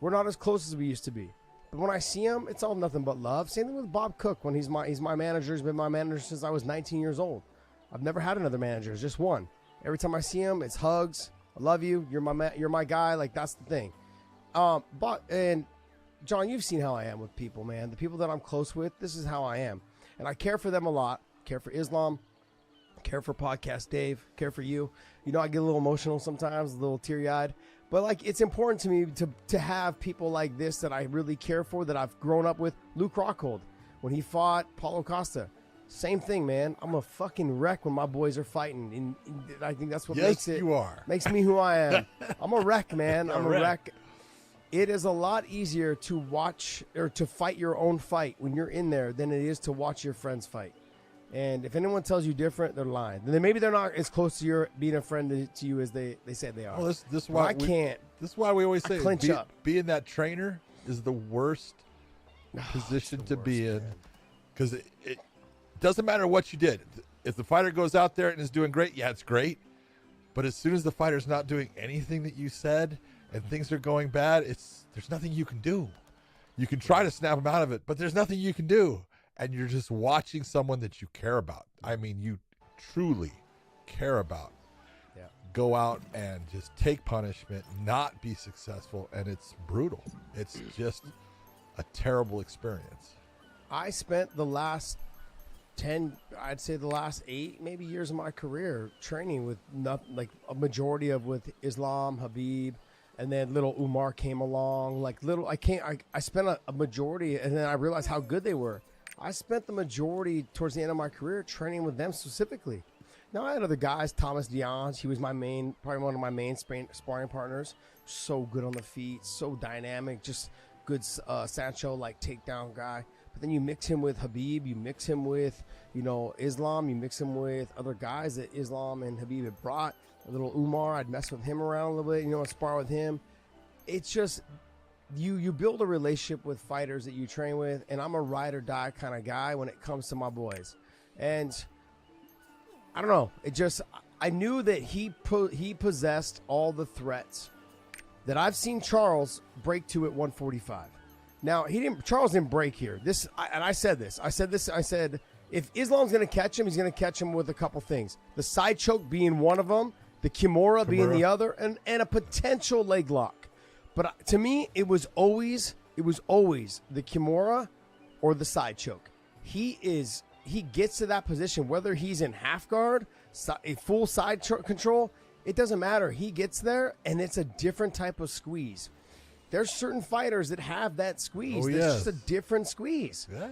Speaker 15: We're not as close as we used to be. But when I see him, it's all nothing but love. Same thing with Bob Cook when he's my manager. He's been my manager since I was 19 years old. I've never had another manager. It's just one. Every time I see him, it's hugs. I love you. You're my guy. Like, that's the thing. And John, you've seen how I am with people, man. The people that I'm close with, this is how I am. And I care for them a lot. Care for Islam. Care for Podcast Dave, care for you. You know, I get a little emotional sometimes, a little teary-eyed. But, it's important to me to have people like this that I really care for, that I've grown up with. Luke Rockhold, when he fought Paulo Costa. Same thing, man. I'm a fucking wreck when my boys are fighting. And I think that's what makes it.
Speaker 16: You are.
Speaker 15: Makes me who I am. I'm a wreck, man. I'm a wreck. It is a lot easier to watch or to fight your own fight when you're in there than it is to watch your friends fight. And if anyone tells you different, they're lying. Then maybe they're not as close to your being a friend to you as they said they are.
Speaker 16: Well, this is why
Speaker 15: This
Speaker 16: is why we always say
Speaker 15: clinch up.
Speaker 16: Being that trainer is the worst position to be in, because it doesn't matter what you did. If the fighter goes out there and is doing great, yeah, it's great. But as soon as the fighter's not doing anything that you said and things are going bad, there's nothing you can do. You can try to snap them out of it, but there's nothing you can do. And you're just watching someone that you care about. I mean, you truly care about.
Speaker 15: Yeah.
Speaker 16: Go out and just take punishment, not be successful, and it's brutal. It's just a terrible experience.
Speaker 15: I spent the last 8 maybe years of my career training with a majority of with Islam, Habib, and then little Umar came along. I spent a majority, and then I realized how good they were. I spent the majority towards the end of my career training with them specifically. Now, I had other guys, Thomas Dionge. He was probably one of my main sparring partners. So good on the feet, so dynamic, just good Sancho-like takedown guy. But then you mix him with Khabib, you mix him with, Islam, you mix him with other guys that Islam and Khabib had brought. A little Umar, I'd mess with him around a little bit, spar with him. It's just, you build a relationship with fighters that you train with, and I'm a ride or die kind of guy when it comes to my boys. And I don't know, I knew that he possessed all the threats that I've seen Charles break to at 145. Now, Charles didn't break here. I said, if Islam's going to catch him, he's going to catch him with a couple things. The side choke being one of them, the Kimura being the other, and a potential leg lock. But to me, it was always the Kimura or the side choke. He gets to that position, whether he's in half guard, a full side control, it doesn't matter. He gets there, and it's a different type of squeeze. There's certain fighters that have that squeeze.
Speaker 16: Oh,
Speaker 15: It's
Speaker 16: yes.
Speaker 15: just a different squeeze.
Speaker 16: Yeah.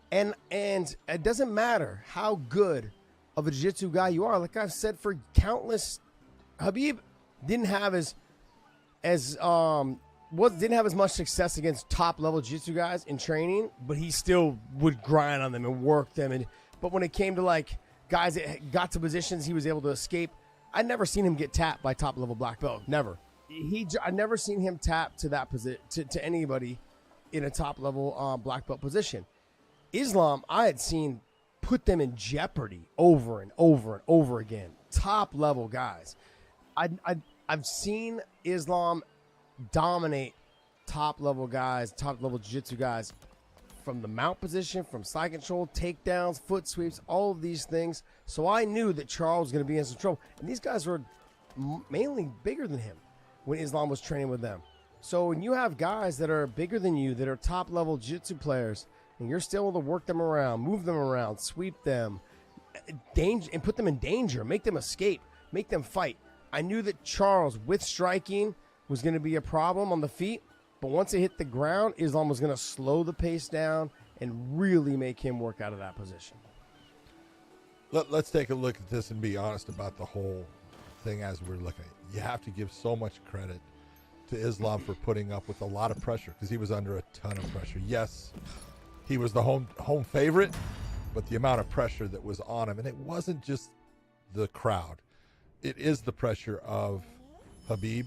Speaker 15: And it doesn't matter how good of a jiu-jitsu guy you are. Like I've said for countless, Khabib didn't have as much success against top-level jiu-jitsu guys in training, but he still would grind on them and work them. But when it came to like guys that got to positions he was able to escape, I'd never seen him get tapped by top-level black belt. Never. I never seen him tap to that position to anybody in a top-level black belt position. Islam, I had seen put them in jeopardy over and over and over again. Top-level guys. I've seen Islam dominate top-level guys, top-level jiu-jitsu guys from the mount position, from side control, takedowns, foot sweeps, all of these things. So I knew that Charles was going to be in some trouble. And these guys were mainly bigger than him when Islam was training with them. So when you have guys that are bigger than you, that are top-level jiu-jitsu players, and you're still able to work them around, move them around, sweep them, and put them in danger, make them escape, make them fight. I knew that Charles, with striking, was going to be a problem on the feet, but once it hit the ground, Islam was going to slow the pace down and really make him work out of that position.
Speaker 16: Let's take a look at this and be honest about the whole thing as we're looking at it. You have to give so much credit to Islam for putting up with a lot of pressure because he was under a ton of pressure. Yes, he was the home favorite, but the amount of pressure that was on him, and it wasn't just the crowd. It is the pressure of Khabib,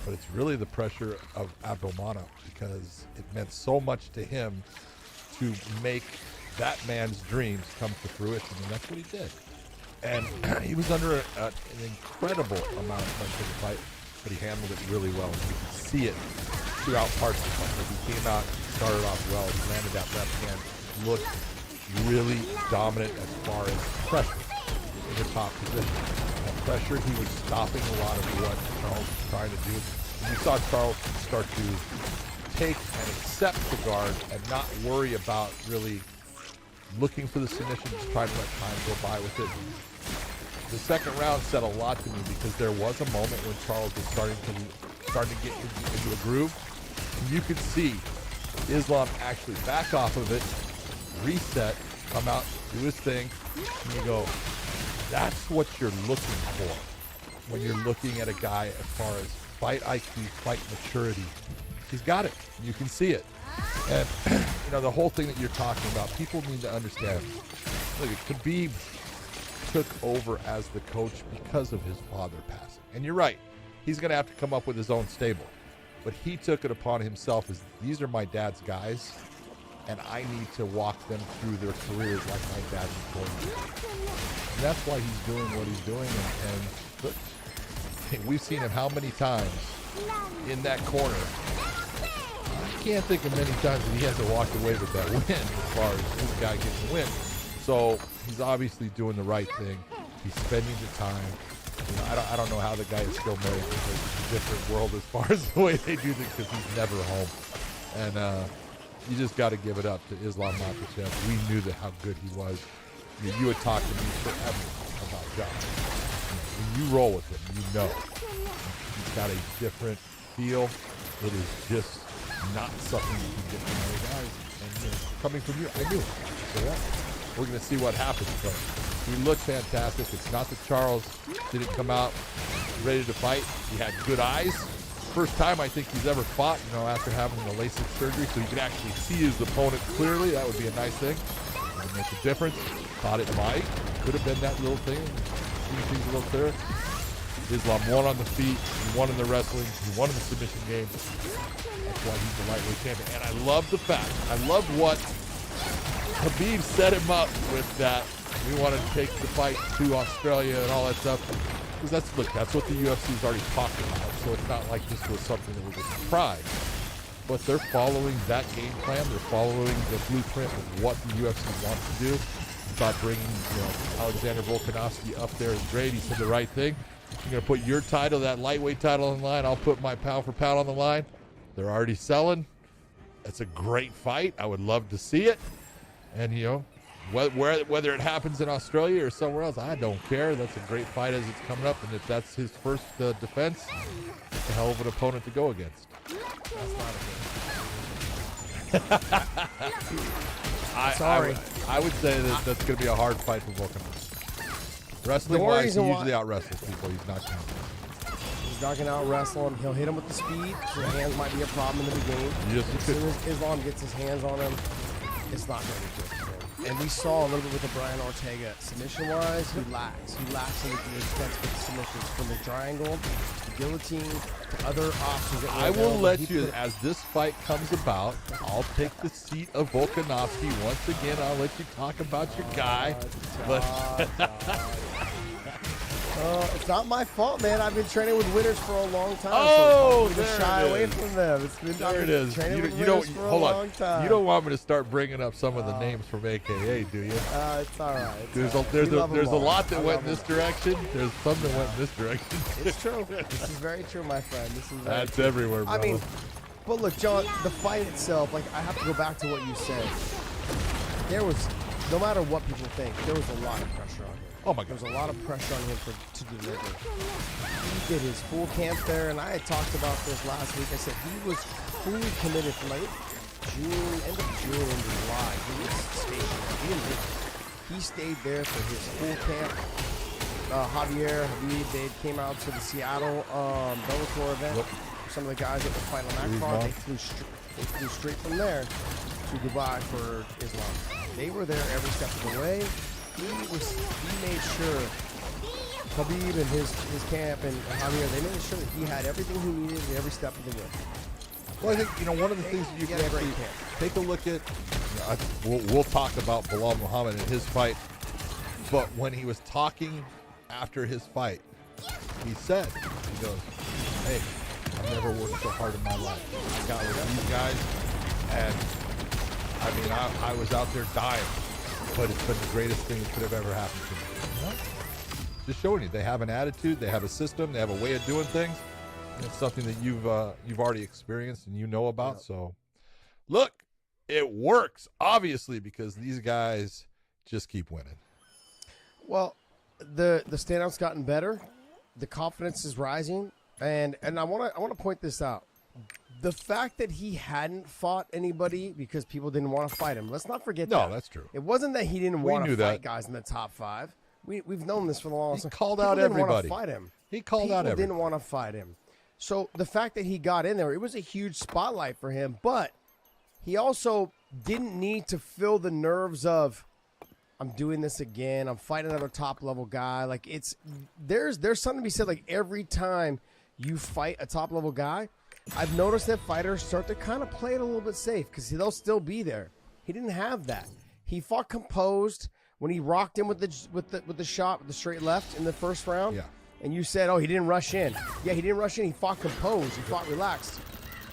Speaker 16: but it's really the pressure of Abdulmanap because it meant so much to him to make that man's dreams come to fruition, and that's what he did. And he was under an incredible amount of pressure to fight, but he handled it really well. You could see it throughout parts of the fight. He came out, started off well, he landed that left hand, looked really dominant as far as pressure in the top position. That pressure, he was stopping a lot of what Charles was trying to do. And you saw Charles start to take and accept the guard and not worry about really looking for the submission, just trying to let time go by with it. The second round said a lot to me because there was a moment when Charles was starting to get into a groove. And you could see Islam actually back off of it, reset, come out, do his thing, and you go, that's what you're looking for when you're looking at a guy as far as fight IQ, fight maturity. He's got it. You can see it. And, the whole thing that you're talking about, people need to understand. Look, Khabib took over as the coach because of his father passing. And you're right. He's going to have to come up with his own stable. But he took it upon himself as these are my dad's guys, and I need to walk them through their careers like my dad was going to. And that's why he's doing what he's doing. And look, we've seen him how many times in that corner. I can't think of many times that he hasn't walked away with that win as far as this guy getting the win. So he's obviously doing the right thing. He's spending the time. I don't know how the guy is still married because it's a different world as far as the way they do things because he's never home. And you just got to give it up to Islam Makhachev. We knew how good he was. You had talked to me forever about Josh. When you roll with him, you know he's got a different feel. It is just not something you can get from other guys. And coming from you, I knew it. So yeah, we're going to see what happens. But he looked fantastic. It's not that Charles didn't come out ready to fight. He had good eyes. First time I think he's ever fought, after having the LASIK surgery, so he could actually see his opponent clearly. That would be a nice thing. It would make a difference. Thought it might. Could have been that little thing. See things a little clearer. Islam won on the feet. He won in the wrestling. He won in the submission game. That's why he's the lightweight champion. And I love the fact. I love what Khabib set him up with that. We wanted to take the fight to Australia and all that stuff. Because that's what the UFC's already talked about. So it's not like this was something that was a surprise. But they're following that game plan. They're following the blueprint of what the UFC wants to do. About bringing, Alexander Volkanovski up there is great. He said the right thing. You're going to put your title, that lightweight title on the line. I'll put my pound for pound on the line. They're already selling. That's a great fight. I would love to see it. And, whether it happens in Australia or somewhere else, I don't care. That's a great fight as it's coming up. And if that's his first defense, it's a hell of an opponent to go against.
Speaker 15: That's not a good. Sorry.
Speaker 16: I would say that that's going to be a hard fight for Volkanovski. Wrestling-wise, he usually out-wrestles people. He's not going to.
Speaker 15: He's not going to out-wrestle him. He'll hit him with the speed. So the hands might be a problem in the beginning. As soon as Islam gets his hands on him, it's not going to be good for him. And we saw a little bit with the Brian Ortega. Submission-wise, he lacks. He lacks in the defense with the submissions. From the triangle, to guillotine, to other options. That
Speaker 16: I will let you, as this fight comes about, I'll take the seat of Volkanovski. Once again, I'll let you talk about your guy.
Speaker 15: It's not my fault, man. I've been training with winners for a long time.
Speaker 16: Oh,
Speaker 15: so
Speaker 16: there
Speaker 15: shy
Speaker 16: it
Speaker 15: away
Speaker 16: is.
Speaker 15: from them. It's been
Speaker 16: There it is. You don't hold on. You don't want me to start bringing up some of the names from AKA, do you?
Speaker 15: It's all right.
Speaker 16: There's a lot that went in this direction. There's some that went in this direction.
Speaker 15: It's true. This is very true, my friend. This is very
Speaker 16: That's
Speaker 15: true.
Speaker 16: everywhere, bro.
Speaker 15: I mean, but look, John, the fight itself, I have to go back to what you said. There was, no matter what people think, there was a lot of pressure on him.
Speaker 16: Oh my God.
Speaker 15: There was a lot of pressure on him to deliver. He did his full camp there, and I had talked about this last week. I said he was fully committed from end of June into July. He was stationary. He didn't leave. He stayed there for his full camp. Javier, Habib, they came out to the Seattle Bellator event.
Speaker 16: Yep.
Speaker 15: Some of the guys that were fighting on that card, they flew straight from there to Dubai for Islam. They were there every step of the way. He made sure, Khabib and his camp and Javier, they made sure that he had everything he needed at every step of the way.
Speaker 16: Well, I think, one of the things that you can actually take a look at, we'll talk about Belal Muhammad and his fight, but when he was talking after his fight, he said, he goes, hey, I've never worked so hard in my life. I got with these guys, and I mean, I was out there dying. But it's been the greatest thing that could have ever happened to me. Just showing you, they have an attitude, they have a system, they have a way of doing things. And it's something that you've already experienced and you know about. So, look, it works obviously because these guys just keep winning.
Speaker 15: Well, the standout's gotten better, the confidence is rising, and I want to point this out. The fact that he hadn't fought anybody because people didn't want to fight him. Let's not forget that.
Speaker 16: No, that's true.
Speaker 15: It wasn't that he didn't want to fight
Speaker 16: that.
Speaker 15: guys in the top 5. We've known this for the longest time.
Speaker 16: He called
Speaker 15: People
Speaker 16: out
Speaker 15: didn't
Speaker 16: everybody.
Speaker 15: Want to fight him.
Speaker 16: He called
Speaker 15: people
Speaker 16: out everybody.
Speaker 15: Didn't want to fight him. So the fact that he got in there, it was a huge spotlight for him. But he also didn't need to feel the nerves of, I'm doing this again. I'm fighting another top level guy. There's something to be said. Every time you fight a top level guy, I've noticed that fighters start to kind of play it a little bit safe because they'll still be there. He didn't have that. He fought composed when he rocked him with the shot with the straight left in the first round.
Speaker 16: Yeah.
Speaker 15: And you said, oh, he didn't rush in. Yeah, he didn't rush in. He fought composed. He fought relaxed.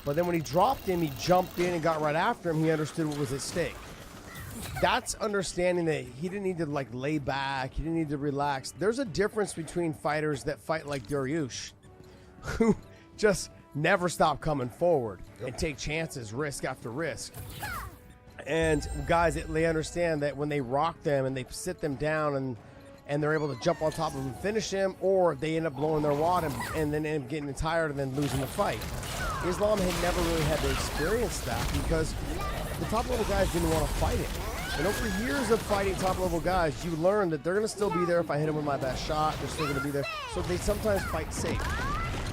Speaker 15: But then when he dropped him, he jumped in and got right after him. He understood what was at stake. That's understanding that he didn't need to lay back. He didn't need to relax. There's a difference between fighters that fight like Dariush, who just never stop coming forward and take chances, risk after risk. And guys, they understand that when they rock them and they sit them down and they're able to jump on top of them and finish him, or they end up blowing their wad and then end up getting tired and then losing the fight. Islam had never really had to experience that because the top level guys didn't want to fight him. And over years of fighting top-level guys, you learn that they're going to still be there if I hit them with my best shot. They're still going to be there. So they sometimes fight safe.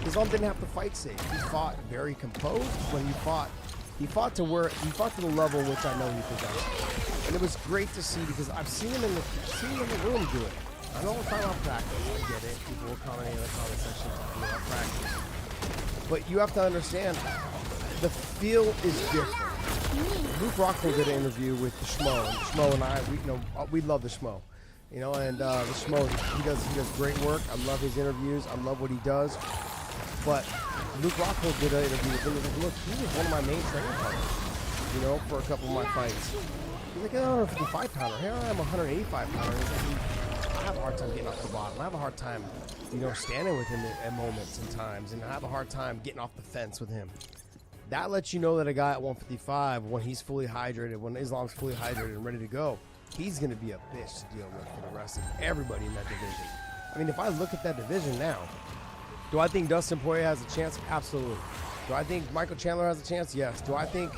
Speaker 15: Islam didn't have to fight safe. He fought very composed when he fought. He fought to the level which I know he possessed. And it was great to see because I've seen him in the room do it. I know we're talking about practice. I get it. People will commenting in the comment section talking about practice. But you have to understand, the feel is different. Luke Rockhold did an interview with the Schmo, and Schmo and I, we love the Schmo, and the Schmo, he does great work. I love his interviews. I love what he does. But Luke Rockhold did an interview with him. He's like, look, he was one of my main training partners, for a couple of my fights. He's like, I'm a 55-pounder. Here I am, a 185-pounder. I have a hard time getting off the bottom. I have a hard time, standing with him at moments and times, and I have a hard time getting off the fence with him. That lets you know that a guy at 155, when he's fully hydrated, when Islam's fully hydrated and ready to go, he's going to be a bitch to deal with for the rest of everybody in that division. I mean, if I look at that division now, do I think Dustin Poirier has a chance? Absolutely. Do I think Michael Chandler has a chance? Yes. Do I think,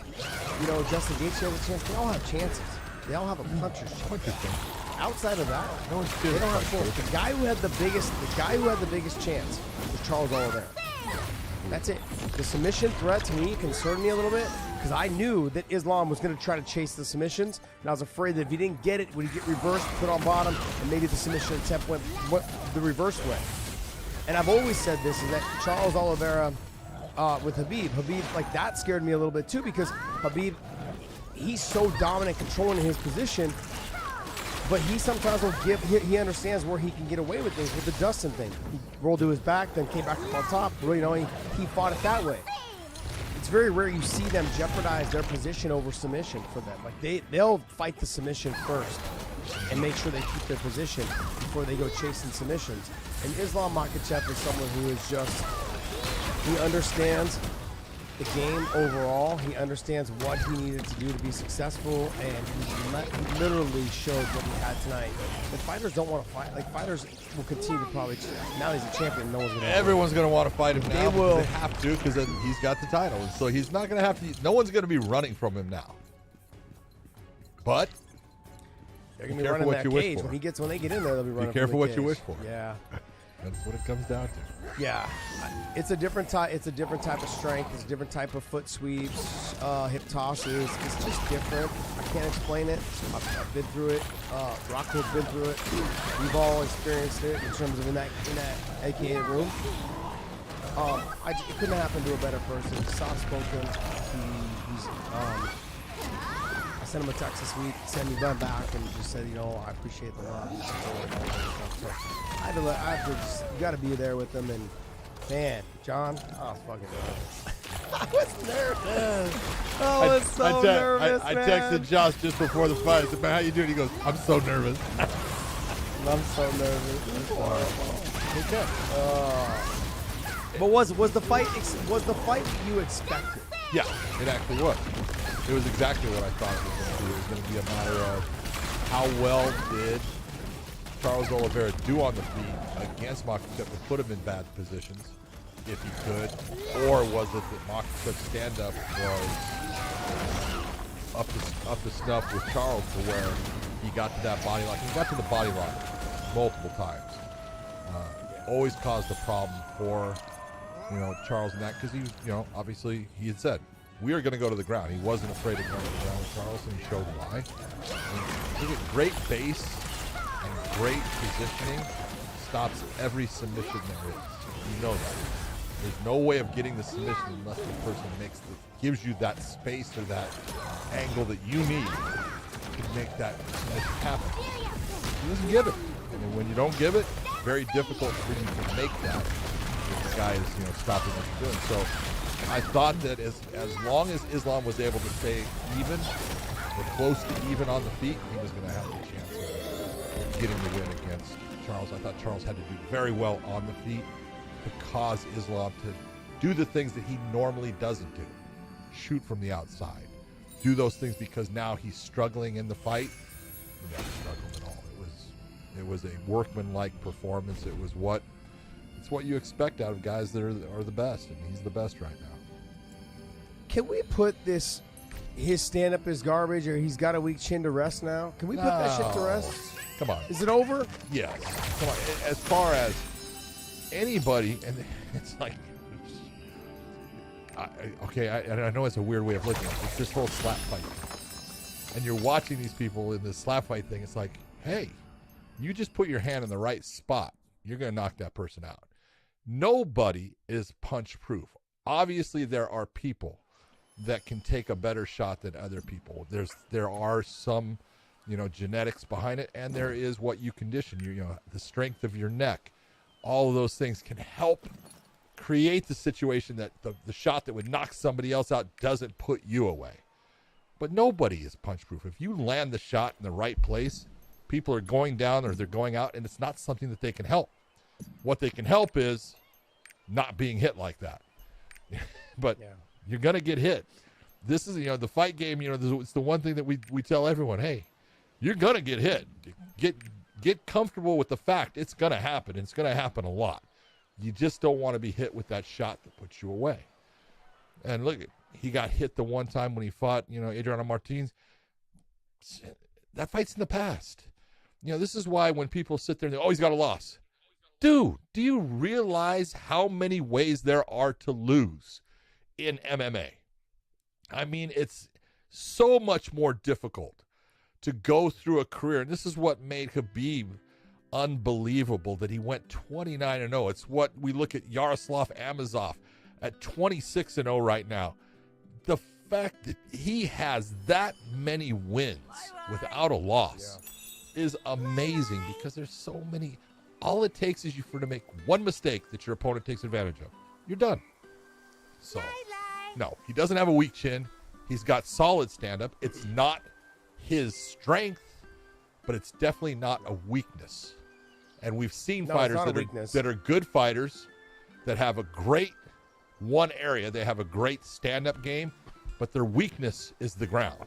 Speaker 15: Justin Gaethje has a chance? They all have chances. They all have a puncher's chance. Outside of that, they don't have chances. The guy who had the biggest chance was Charles Oliveira. That's it. The submission threat to me concerned me a little bit because I knew that Islam was going to try to chase the submissions, and I was afraid that if he didn't get it, would he get reversed, put on bottom, and maybe the submission attempt went the reverse way. And I've always said this, is that Charles Oliveira with Khabib, that scared me a little bit too because Khabib, he's so dominant, controlling his position, but he sometimes will he understands where he can get away with things with the Dustin thing. He rolled to his back, then came back up on top. He fought it that way. It's very rare you see them jeopardize their position over submission for them. Like they'll fight the submission first and make sure they keep their position before they go chasing submissions. And Islam Makhachev is someone who is he understands the game overall. He understands what he needed to do to be successful, and he literally showed what he had tonight. And fighters don't want to fight. Fighters will continue to probably. Now he's a champion. No one's going to.
Speaker 16: Everyone's going to want to fight him now.
Speaker 15: They will.
Speaker 16: They have to because then he's got the title, and so he's not going to have to. No one's going to be running from him now. But
Speaker 15: they're going to be running that cage when they get in there. They'll be running.
Speaker 16: Be careful
Speaker 15: what
Speaker 16: you wish for.
Speaker 15: Yeah.
Speaker 16: That's what it comes down to.
Speaker 15: Yeah, it's a different type. It's a different type of strength. It's a different type of foot sweeps, hip tosses. It's just different. I can't explain it. I've been through it. Rockwood's been through it. We've all experienced it in terms of in that AKA room. It couldn't happen to a better person. Soft spoken. I sent him a text this week. Sent me back and just said, I appreciate the love and support and all that stuff. So you got to be there with them. And man, John, I was fucking nervous. I was nervous. I was so nervous.
Speaker 16: I texted Josh just before the fight. I said, man, how you doing? He goes, I'm so nervous.
Speaker 15: I'm so nervous. It's horrible. Okay. But was the fight what you expected?
Speaker 16: Yeah, it actually was. It was exactly what I thought it was going to be. It was going to be a matter of how well did Charles Oliveira do on the feet against Makhachev to put him in bad positions, if he could, or was it that Makhachev's stand-up was up to snuff with Charles to where he got to that body lock. He got to the body lock multiple times. Always caused a problem for Charles in that because he, obviously he had said, we are going to go to the ground. He wasn't afraid of going to the ground with Charles, and he showed why. And great base and great positioning stops every submission there is. You know that. There's no way of getting the submission unless the person gives you that space or that angle that you need to make that submission happen. He doesn't give it. And when you don't give it, very difficult for you to make that if the guy is, stopping what you're doing. So I thought that as long as Islam was able to stay even or close to even on the feet, he was going to have a chance of getting the win against Charles. I thought Charles had to do very well on the feet to cause Islam to do the things that he normally doesn't do. Shoot from the outside. Do those things because now he's struggling in the fight. He never struggled at all. It was a workmanlike performance. It's what you expect out of guys that are the best, and he's the best right now.
Speaker 15: Can we put this his stand-up is garbage or he's got a weak chin to rest now? Can we put that shit to rest?
Speaker 16: Come on.
Speaker 15: Is it over?
Speaker 16: Yes. Come on. As far as anybody, and it's like, I know it's a weird way of looking at it. It's this whole slap fight. And you're watching these people in this slap fight thing. It's like, hey, you just put your hand in the right spot. You're going to knock that person out. Nobody is punch proof. Obviously, there are people that can take a better shot than other people. There are some, genetics behind it, and there is what you condition. The strength of your neck. All of those things can help create the situation that the shot that would knock somebody else out doesn't put you away. But nobody is punch proof. If you land the shot in the right place, people are going down or they're going out, and it's not something that they can help. What they can help is not being hit like that. But you're going to get hit. This is, the fight game, it's the one thing that we tell everyone, hey, you're going to get hit. Get comfortable with the fact it's going to happen. It's going to happen a lot. You just don't want to be hit with that shot that puts you away. And look, he got hit the one time when he fought, Adriano Martins. That fight's in the past. This is why when people sit there and he's got a loss. Dude, do you realize how many ways there are to lose in MMA? I mean, it's so much more difficult to go through a career. And this is what made Khabib unbelievable, that he went 29-0. It's what we look at Yaroslav Amosov at 26-0 right now. The fact that he has that many wins without a loss is amazing, because there's so many. All it takes is for to make one mistake that your opponent takes advantage of. You're done. So, no, he doesn't have a weak chin. He's got solid stand-up. It's not his strength, but it's definitely not a weakness. And we've seen fighters that are good fighters, that have a great one area. They have a great stand-up game, but their weakness is the ground.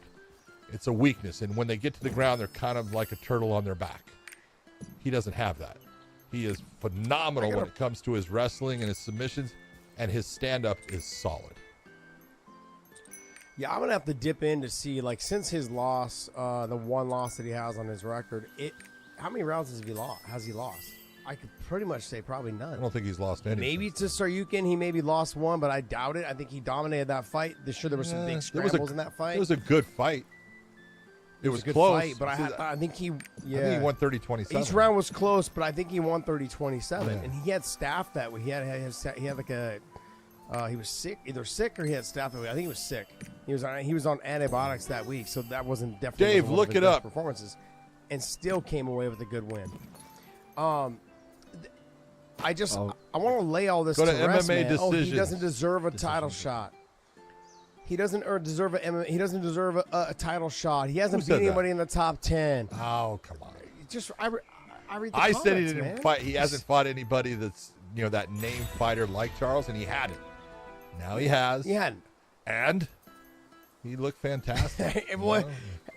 Speaker 16: It's a weakness. And when they get to the ground, they're kind of like a turtle on their back. He doesn't have that. He is phenomenal when it comes to his wrestling and his submissions, and his stand-up is solid.
Speaker 15: Yeah, I'm going to have to dip in to see, since his loss, the one loss that he has on his record, how many rounds has he lost? I could pretty much say probably none.
Speaker 16: I don't think he's lost any.
Speaker 15: Maybe to Saryukin, he maybe lost one, but I doubt it. I think he dominated that fight. Sure, there were some big scrambles in that fight.
Speaker 16: It was a good fight. It was
Speaker 15: a good
Speaker 16: close.
Speaker 15: Fight, but I think he
Speaker 16: I think he won 30-27.
Speaker 15: Each round was close, but I think he won 30-27. And he had staff that way. He had like a he was sick, either sick or he had staff that way. I think he was sick. He was on antibiotics that week, so that wasn't definitely
Speaker 16: Dave, look it up.
Speaker 15: Performances, and still came away with a good win. I want to lay all this
Speaker 16: to
Speaker 15: rest,
Speaker 16: MMA
Speaker 15: man.
Speaker 16: decisions.
Speaker 15: He doesn't deserve a title shot. He doesn't deserve a title shot. He hasn't beat anybody in the top 10.
Speaker 16: Oh, come on.
Speaker 15: I read the
Speaker 16: I
Speaker 15: comments,
Speaker 16: said he didn't
Speaker 15: man.
Speaker 16: fight. He hasn't fought anybody that's, that named fighter like Charles, and he hadn't. Now he has.
Speaker 15: He hadn't.
Speaker 16: And he looked fantastic.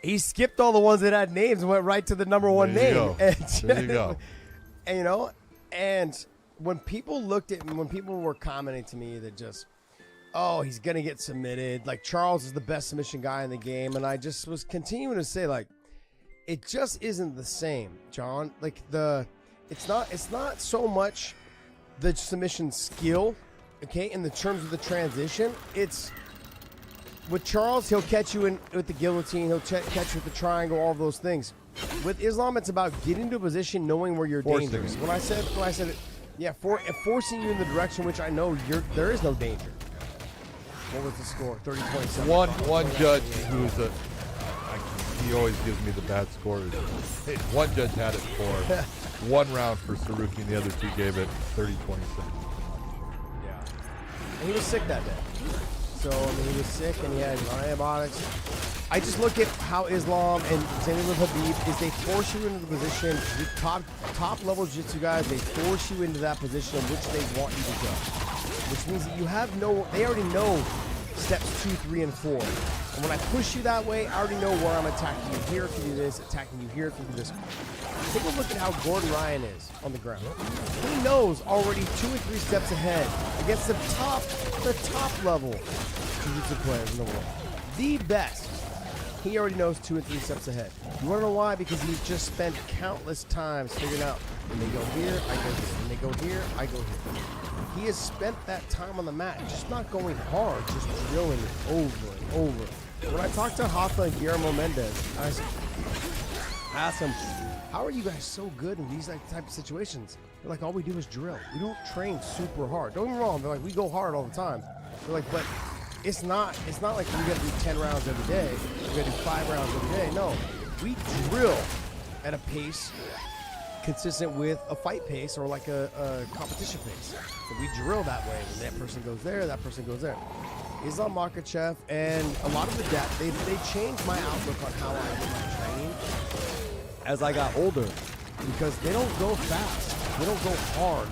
Speaker 15: He skipped all the ones that had names and went right to the number one
Speaker 16: There you
Speaker 15: name.
Speaker 16: go. There you go.
Speaker 15: And, and when people were commenting to me that just, he's going to get submitted. Like, Charles is the best submission guy in the game. And I just was continuing to say, it just isn't the same, John. It's not so much the submission skill, okay, in the terms of the transition. It's with Charles, he'll catch you with the guillotine, he'll catch you with the triangle, all of those things. With Islam, it's about getting to a position, knowing where you're dangerous. When I said it, forcing you in the direction which I know there is no danger. What was the score? 30-27.
Speaker 16: One judge who's he always gives me the bad scores. One judge had it for 1 round for Saryukin, the other 2 gave it 30-27.
Speaker 15: Yeah. And he was sick that day. So, he was sick and he had antibiotics. I just look at how Islam and same thing with Khabib is they force you into the position. The top level jiu-jitsu guys, they force you into that position which they want you to go. Which means that they already know steps 2, 3, and 4. And when I push you that way, I already know where I'm attacking you here if you do this, attacking you here if you do this. Take a look at how Gordon Ryan is on the ground. He knows already 2 or 3 steps ahead against the top level jiu-jitsu players in the world. the best. He already knows 2 and 3 steps ahead. You want to know why? Because he's just spent countless times figuring out, when they go here, I go here. When they go here, I go here. He has spent that time on the mat, just not going hard, just drilling it over and over. When I talked to Hoffa and Guillermo Mendez, I asked him, how are you guys so good in these type of situations? They're like, all we do is drill. We don't train super hard. Don't get me wrong. They're like, we go hard all the time. They're like, but it's not like we got to do 10 rounds every day. We got to do 5 rounds every day. No, we drill at a pace consistent with a fight pace or like a competition pace. So we drill that way. When that person goes there, that person goes there. Islam Makhachev and a lot of the depth, they changed my outlook on how I do my training as I got older, because they don't go fast. They don't go hard,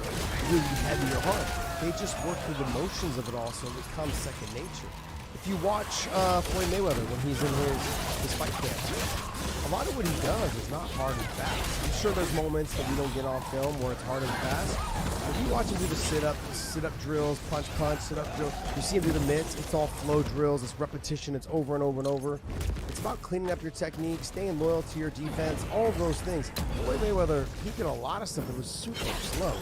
Speaker 15: really heavy or hard. They just work through the motions of it all, so it becomes second nature. If you watch Floyd Mayweather when he's in his fight camp, a lot of what he does is not hard and fast. I'm sure there's moments that we don't get on film where it's hard and fast. If you watch him do the sit-up drills, punch, sit-up drill, you see him do the mitts, it's all flow drills, it's repetition, it's over and over and over. It's about cleaning up your technique, staying loyal to your defense, all of those things. Floyd Mayweather, he did a lot of stuff that was super slow.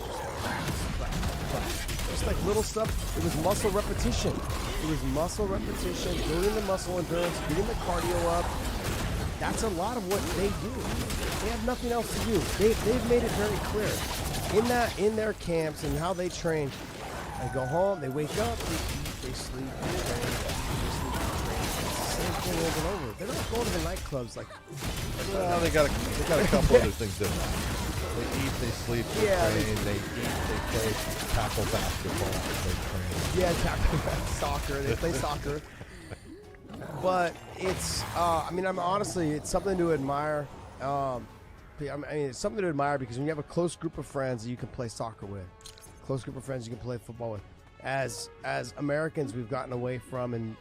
Speaker 15: Just like little stuff, it was muscle repetition. It was muscle repetition, building the muscle endurance, getting the cardio up. That's a lot of what they do. They have nothing else to do. They've made it very clear. In their camps and how they train, they go home, they wake up, they eat, they sleep, they train, they sleep, they train. Same thing over and over. They're not going to the nightclubs like.
Speaker 16: Well, they got a couple other things different. They eat, they sleep, they train, they eat, they play tackle basketball, they train.
Speaker 15: Yeah, tackle soccer. They play soccer. But it's, honestly, it's something to admire. It's something to admire because when you have a close group of friends that you can play soccer with, close group of friends you can play football with. As Americans, we've gotten away from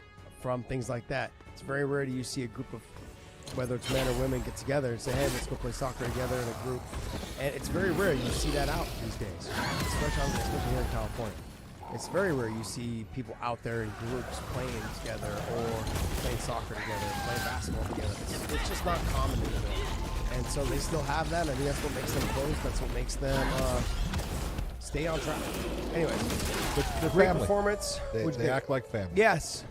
Speaker 15: things like that. It's very rare you see a group of, whether it's men or women, get together and say, hey, let's go play soccer together in a group. And it's very rare you see that out these days, especially here in California. It's very rare you see people out there in groups playing together or playing soccer together, playing basketball together. It's just not common anymore. And so they still have that. I think that's what makes them close. That's what makes them stay on track. Anyways,
Speaker 16: the
Speaker 15: great
Speaker 16: family.
Speaker 15: Performance.
Speaker 16: They act like family.
Speaker 15: Yes.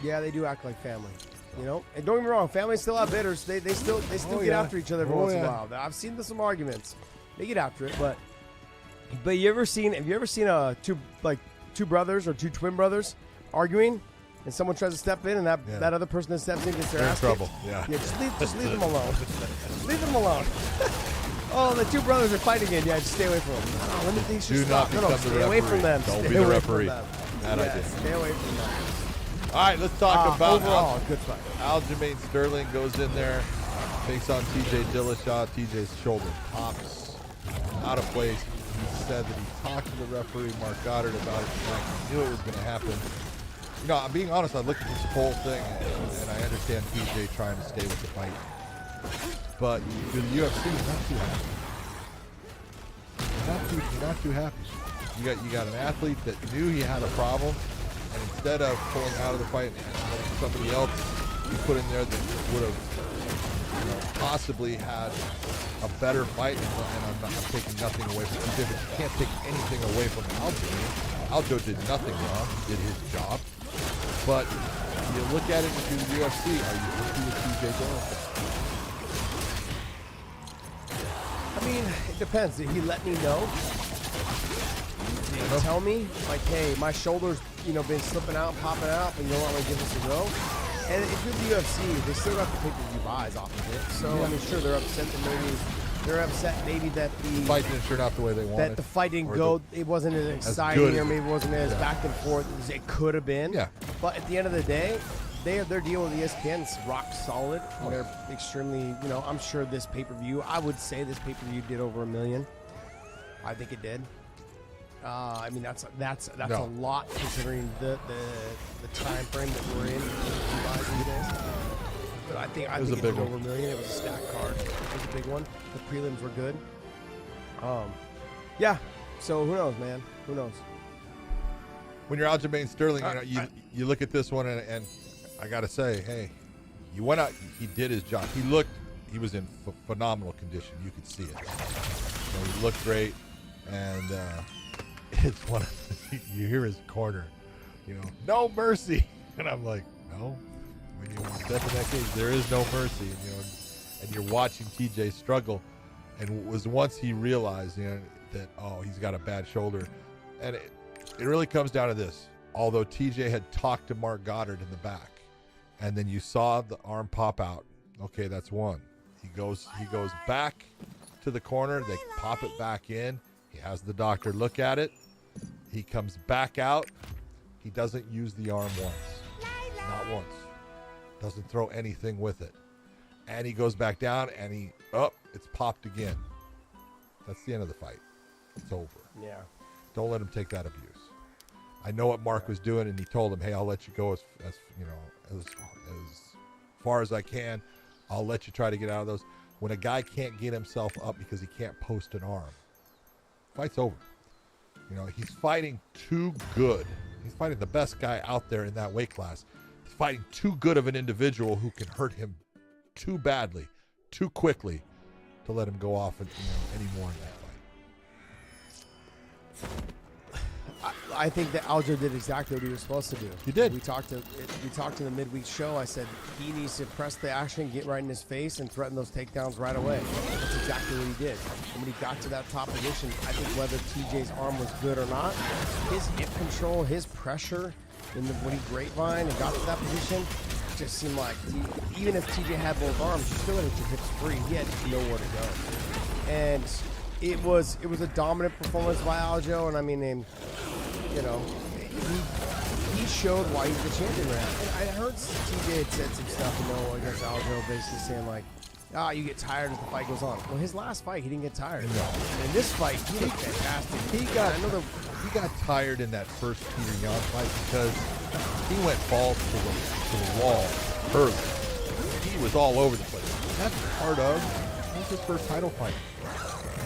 Speaker 15: Yeah, they do act like family. You know, and don't get me wrong, families still have bitters. They still get after each other every once in a while. I've seen some arguments. They get after it, but have you ever seen two brothers or two twin brothers arguing, and someone tries to step in, and that other person that steps in gets their ass
Speaker 16: in trouble.
Speaker 15: kicked?
Speaker 16: Yeah.
Speaker 15: Just leave them alone. Leave them alone. Oh, the two brothers are fighting again. Yeah, just stay away from them. Oh, let me think.
Speaker 16: Do not become the referee.
Speaker 15: Stay away from them.
Speaker 16: Don't be the referee. Bad idea.
Speaker 15: Stay away from them.
Speaker 16: All right, let's talk about
Speaker 15: overall good fight.
Speaker 16: Aljamain Sterling goes in there, takes on TJ Dillashaw. TJ's shoulder pops out of place. He said that he talked to the referee, Mark Goddard, about it. He knew it was going to happen. You know, I'm being honest. I looked at this whole thing, and I understand TJ trying to stay with the fight, but the UFC is not too happy. You're not too happy. You got an athlete that knew he had a problem. And instead of pulling out of the fight and somebody else you put in there that would have possibly had a better fight, and I'm taking nothing away from TJ, but you can't take anything away from Aljo. Aljo did nothing wrong. He did his job. But you look at it into the UFC, are you happy with TJ Dillashaw?
Speaker 15: I mean, it depends. Did he let me know? Did he tell me, like, hey, my shoulder's been slipping out, popping out, and you don't want me to give this a go? And if you're the UFC, they still got the pay-per-view buys off of it. So, I mean, sure, they're upset that the
Speaker 16: fight didn't turn out the way they wanted.
Speaker 15: That the fight didn't go, it wasn't as exciting, or maybe it wasn't as back and forth as it could have been. Yeah. But at the end of the day, their deal with ESPN is rock solid. They're extremely, I'm sure this pay-per-view, I would say this pay-per-view did over $1 million. I think it did. I mean, that's a lot considering the time frame that we're in these days. But I think it did over $1 million. It was a stacked card. It was a big one. The prelims were good. Yeah. So who knows, man? Who knows?
Speaker 16: When you're Aljamain Sterling, you look at this one and I got to say, hey, you went out. He did his job. He was in phenomenal condition. You could see it. He looked great, and it's one. You hear his corner, no mercy, and I'm like, no. When you step in that cage, there is no mercy, and you're watching TJ struggle, and it was once he realized, that he's got a bad shoulder, and it really comes down to this. Although TJ had talked to Mark Goddard in the back, and then you saw the arm pop out. Okay, that's one. He goes back to the corner. They pop it back in. He has the doctor look at it. He comes back out. He doesn't use the arm once. Not once. Doesn't throw anything with it. And he goes back down, and it's popped again. That's the end of the fight. It's over.
Speaker 15: Yeah.
Speaker 16: Don't let him take that abuse. I know what Mark was doing, and he told him, hey, I'll let you go as far as I can. I'll let you try to get out of those. When a guy can't get himself up because he can't post an arm, fight's over. He's fighting too good. He's fighting the best guy out there in that weight class. He's fighting too good of an individual who can hurt him too badly, too quickly, to let him go off anymore in that fight.
Speaker 15: I think that Aljo did exactly what he was supposed to do.
Speaker 16: He did.
Speaker 15: We talked in the midweek show. I said he needs to press the action, get right in his face, and threaten those takedowns right away. That's exactly what he did. And when he got to that top position, I think whether TJ's arm was good or not, his hip control, his pressure, when he grapevine and got to that position, it just seemed like even if TJ had both arms, you still had to get your hips free. He had nowhere to go. And it was a dominant performance by Aljo, and I mean, he showed why he's the champion right now. And I heard TJ had said some stuff, against Aljo, basically saying like, you get tired as the fight goes on. Well, his last fight, he didn't get tired. No. And in this fight, he looked fantastic.
Speaker 16: He got tired in that first Peter Yan fight because he went balls to the wall early. He was all over the place. That's that's his first title fight.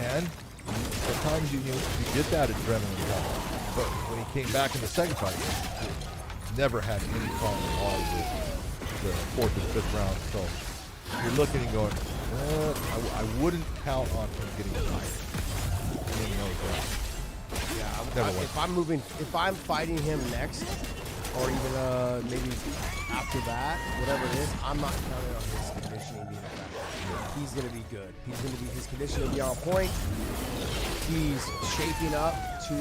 Speaker 16: And sometimes you get that adrenaline coming. But when he came back in the second fight, he never had any problem at all with the fourth and fifth round. So you're looking and going, I wouldn't count on him getting tired.
Speaker 15: If I'm fighting him next, or even maybe after that, whatever it is, I'm not counting on his conditioning being effective. He's going to be good. His conditioning will be on point. He's shaping up to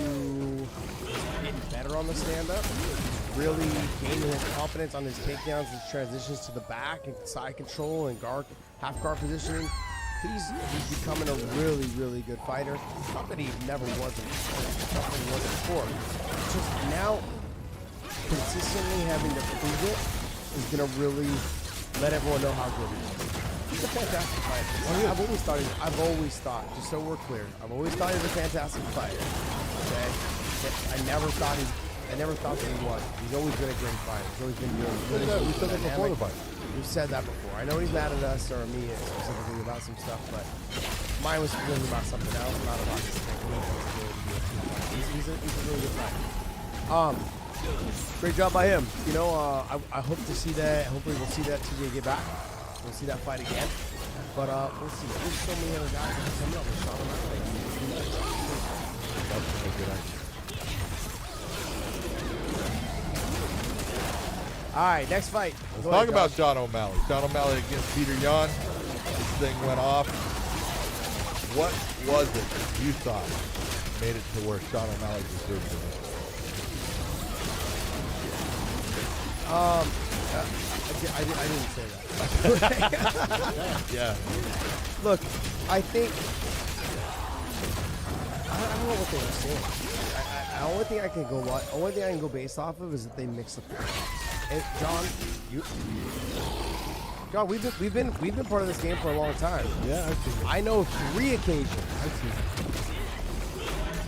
Speaker 15: getting better on the stand-up. He's really gaining his confidence on his takedowns, his transitions to the back and side control and half guard positioning. He's becoming a really, really good fighter. Not that he never wasn't. Not that he wasn't before. Just now, consistently having to prove it is going to really let everyone know how good he is. He's a fantastic fighter. I've always thought, just so we're clear, I've always thought he was a fantastic fighter. Okay? I never thought that he was. He's always been a great fighter. He's always been really good.
Speaker 16: We said that before the fight.
Speaker 15: We've said that before. I know he's mad at us, or me specifically, about some stuff, but mine was really about something else, not about his technique. He's a really good fighter. Great job by him. I hope to see that. Hopefully we'll see that TJ get back. We'll see that fight again. But we'll see. There's so many other guys that are coming up with Sean O'Malley.
Speaker 16: That's a good idea.
Speaker 15: All right, next fight.
Speaker 16: Let's talk about Sean O'Malley. Sean O'Malley against Peter Yan. This thing went off. What was it that you thought made it to where Sean O'Malley deserved to win?
Speaker 15: I didn't say that.
Speaker 16: Yeah.
Speaker 15: Look, I think I don't know what they were saying. The only thing I can go based off of is that they mix up. And John, we've been part of this game for a long time.
Speaker 16: Yeah, I've seen it.
Speaker 15: I know 3 occasions.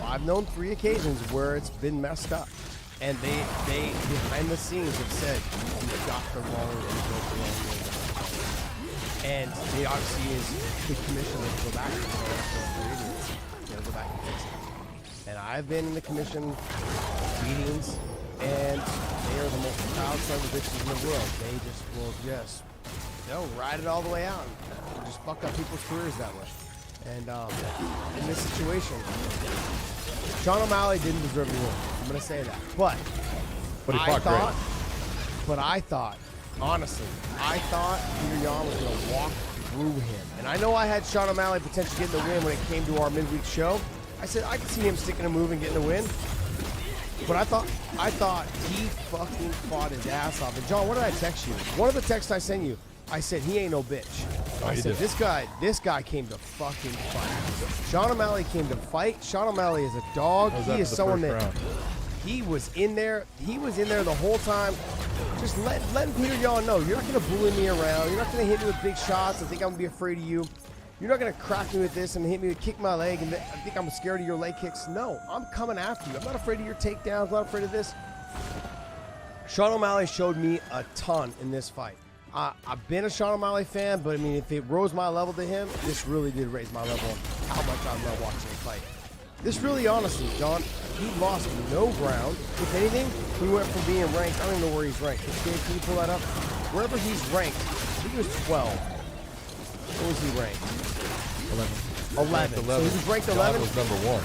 Speaker 15: I've known 3 occasions where it's been messed up. And they behind the scenes have said you got the wrong way. And they obviously is the commission that go back and go back and fix it. And I've been in the commission meetings And they are the most proud son of bitches in the world. They just will they'll ride it all the way out and just fuck up people's careers that way. And in this situation, Sean O'Malley didn't deserve to win. I'm going to say that. But I thought, honestly, Peter Yan was going to walk through him. And I know I had Sean O'Malley potentially getting the win when it came to our midweek show. I said I could see him sticking a move and getting the win. But I thought he fucking fought his ass off. And John, what did I text you? One of the texts I sent you, I said he ain't no bitch. I said this guy came to fucking fight. Sean O'Malley came to fight. Sean O'Malley is a dog. He is someone that he was in there. He was in there the whole time. Just letting Peter Yan know you're not gonna bully me around. You're not gonna hit me with big shots and think I'm gonna be afraid of you. You're not gonna crack me with this and hit me with kick my leg and I think I'm scared of your leg kicks. No, I'm coming after you. I'm not afraid of your takedowns. I'm not afraid of this. Sean O'Malley showed me a ton in this fight. I've been a Sean O'Malley fan, but I mean, if it rose my level to him, this really did raise my level of how much I love watching him fight. This really, honestly, John, he lost no ground. If anything, he went from being ranked, I don't even know where he's ranked. Can you pull that up? Wherever he's ranked, I think he was 12. What was he ranked? 11. So he was ranked 11.
Speaker 16: John was number 1.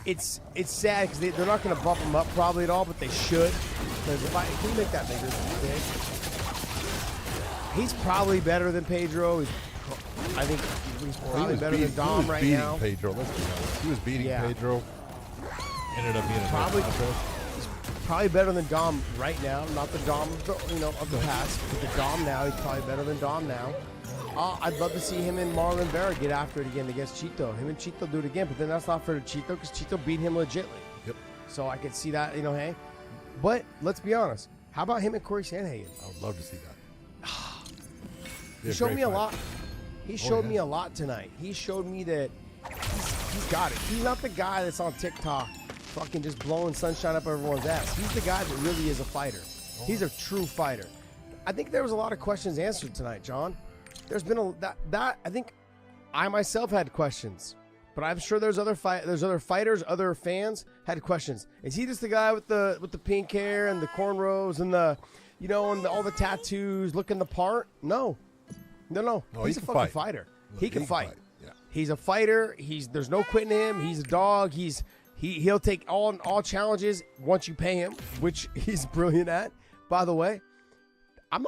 Speaker 15: It's sad because they're not going to bump him up probably at all, but they should. Because can you make that bigger? He's probably better than Pedro. I think he's probably better than Dom right now.
Speaker 16: Pedro. Let's be honest. He was beating Pedro. Ended up being
Speaker 15: he's probably better than Dom right now. Not the Dom of the past, but the Dom now. He's probably better than Dom now. I'd love to see him and Marlon Vera get after it again against Chito. Him and Chito do it again, but then that's not fair to Chito because Chito beat him legitly.
Speaker 16: Yep.
Speaker 15: So I could see that, hey. But let's be honest. How about him and Corey Sandhagen?
Speaker 16: I would love to see that.
Speaker 15: He showed me a lot. He showed me a lot tonight. He showed me that he's got it. He's not the guy that's on TikTok fucking just blowing sunshine up everyone's ass. He's the guy that really is a fighter. He's a true fighter. I think there was a lot of questions answered tonight, John. There's been I think I myself had questions, but I'm sure there's other fighters, other fans had questions. Is he just the guy with the pink hair and the cornrows and and all the tattoos, looking the part? No. He's a fucking fighter. He can fight.
Speaker 16: Yeah.
Speaker 15: He's a fighter. There's no quitting him. He's a dog. He'll take all challenges once you pay him, which he's brilliant at. By the way, I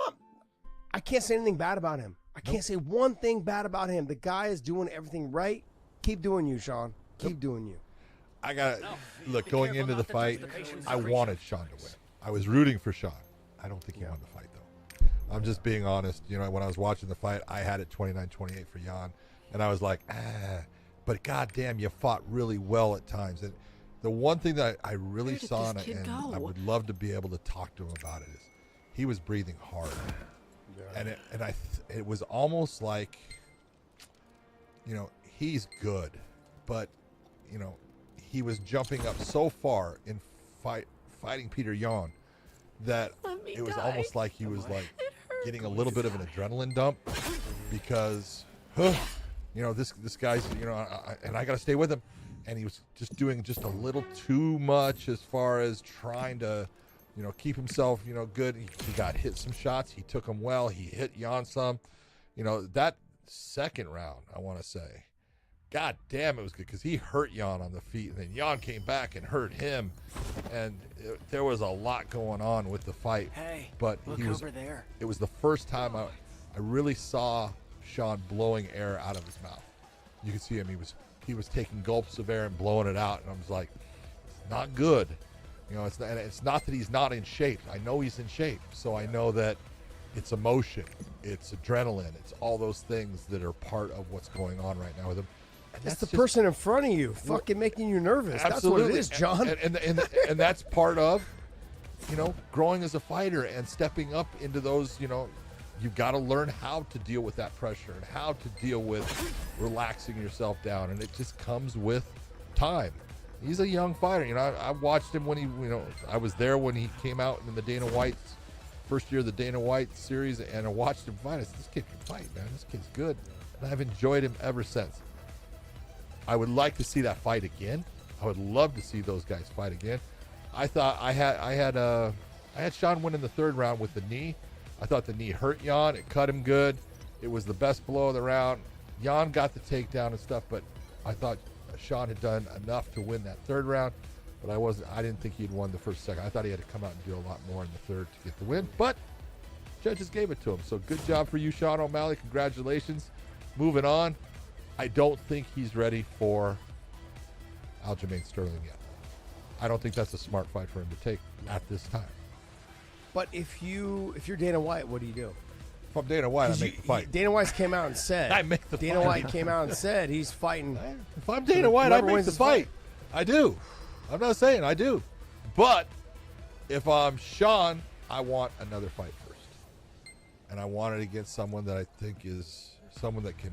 Speaker 15: can't say anything bad about him. I can't say one thing bad about him. The guy is doing everything right. Keep doing you, Sean. Keep doing you.
Speaker 16: I got to look, going into the fight, I wanted Sean to win. I was rooting for Sean. I don't think he won the fight, though. I'm just being honest. When I was watching the fight, I had it 29-28 for Yan, and I was like, but goddamn, you fought really well at times. And the one thing that I really saw, and I would love to be able to talk to him about it, is he was breathing hard, and it was almost like, he's good, but he was jumping up so far in fighting Peter Yan that it was almost like he was like getting a little bit of an adrenaline dump because this guy's and I got to stay with him, and he was just doing just a little too much as far as trying to keep himself good. He got hit some shots, he took them well, he hit Yan some. That second round, I want to say, god damn, it was good because he hurt Yan on the feet, and then Yan came back and hurt him, and there was a lot going on with the fight. But over there. It was the first time I really saw Sean blowing air out of his mouth. You could see him. He was taking gulps of air and blowing it out, and I was like, it's not good. It's not that he's not in shape. I know he's in shape, so I know that it's emotion, it's adrenaline, it's all those things that are part of what's going on right now with him.
Speaker 15: It's the person in front of you fucking making you nervous.
Speaker 16: Absolutely.
Speaker 15: That's what it is, John.
Speaker 16: And that's part of, growing as a fighter and stepping up into those, you've got to learn how to deal with that pressure and how to deal with relaxing yourself down. And it just comes with time. He's a young fighter. I watched him when I was there when he came out in the Dana White's first year of the Dana White series, and I watched him fight. I said, this kid can fight, man. This kid's good. And I've enjoyed him ever since. I would like to see that fight again. I would love to see those guys fight again. I thought I had Sean win in the third round with the knee. I thought the knee hurt Jan. It cut him good. It was the best blow of the round. Jan got the takedown and stuff, but I thought Sean had done enough to win that third round. But I didn't think he'd won the first, second. I thought he had to come out and do a lot more in the third to get the win. But judges gave it to him. So good job for you, Sean O'Malley. Congratulations. Moving on. I don't think he's ready for Aljamain Sterling yet. I don't think that's a smart fight for him to take at this time.
Speaker 15: But if you're Dana White, what do you do?
Speaker 16: If I'm Dana White, I make the fight.
Speaker 15: Dana White came out and said.
Speaker 16: I make the
Speaker 15: Dana
Speaker 16: fight.
Speaker 15: White came out and said he's fighting.
Speaker 16: If I'm Dana White, I make the fight. I do. I'm not saying I do. But if I'm Sean, I want another fight first. And I want it against someone that I think is someone that can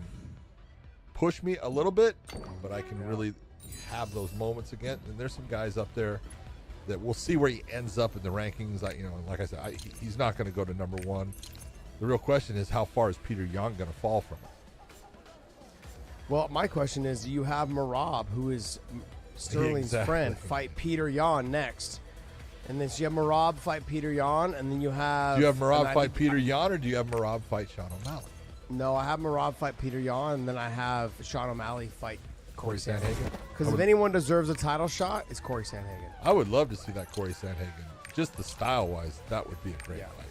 Speaker 16: push me a little bit, but I can really have those moments again. And there's some guys up there that we'll see where he ends up in the rankings. Like I said, he's not going to go to number one. The real question is, how far is Peter Yan going to fall from it?
Speaker 15: Well, my question is, you have Merab, who is Sterling's friend, fight Peter Yan next. And then so you have Merab fight Peter Yan, and then you have...
Speaker 16: Do you have Merab fight Peter Yan, or do you have Merab fight Sean O'Malley?
Speaker 15: No, I have Merab fight Peter Yan, and then I have Sean O'Malley fight Corey Sandhagen. Because if anyone deserves a title shot, it's Corey Sandhagen.
Speaker 16: I would love to see that Corey Sandhagen. Just the style-wise, that would be a great fight.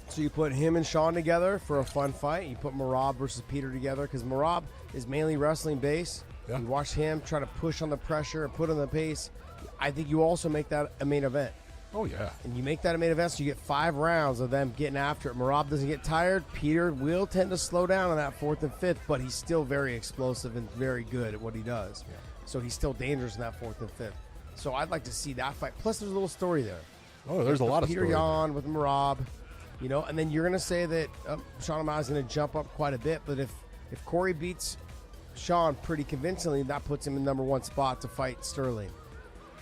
Speaker 15: So you put him and Sean together for a fun fight. You put Merab versus Peter together because Merab is mainly wrestling base. Yeah. You watch him try to push on the pressure and put on the pace. I think you also make that a main event.
Speaker 16: Oh, yeah.
Speaker 15: And you make that a main event, so you get 5 rounds of them getting after it. Merab doesn't get tired. Peter will tend to slow down on that 4th and 5th, but he's still very explosive and very good at what he does. Yeah. So he's still dangerous in that 4th and 5th. So I'd like to see that fight. Plus, there's a little story there.
Speaker 16: Oh, there's a lot of
Speaker 15: Peter
Speaker 16: story.
Speaker 15: Peter Yan with Merab, and then you're going to say that Sean O'Malley's going to jump up quite a bit, but if Corey beats Sean pretty convincingly, that puts him in number 1 spot to fight Sterling.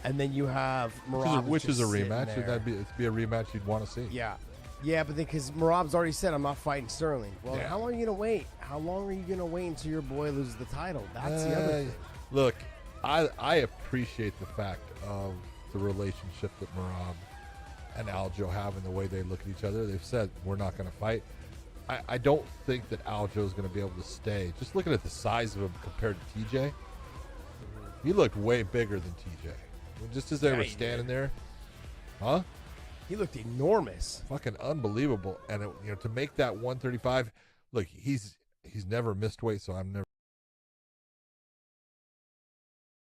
Speaker 15: And then you have Merab,
Speaker 16: which is a rematch. Would that be a rematch you'd want to see?
Speaker 15: Yeah, but because Merab's already said, I'm not fighting Sterling. Well, How long are you going to wait? How long are you going to wait until your boy loses the title? That's the other thing.
Speaker 16: Look, I appreciate the fact of the relationship that Merab and Aljo have and the way they look at each other. They've said, we're not going to fight. I don't think that Aljo is going to be able to stay. Just looking at the size of him compared to TJ, he looked way bigger than TJ. Just as they were standing there, huh?
Speaker 15: He looked enormous,
Speaker 16: fucking unbelievable. And to make that 135, look, he's never missed weight, so I'm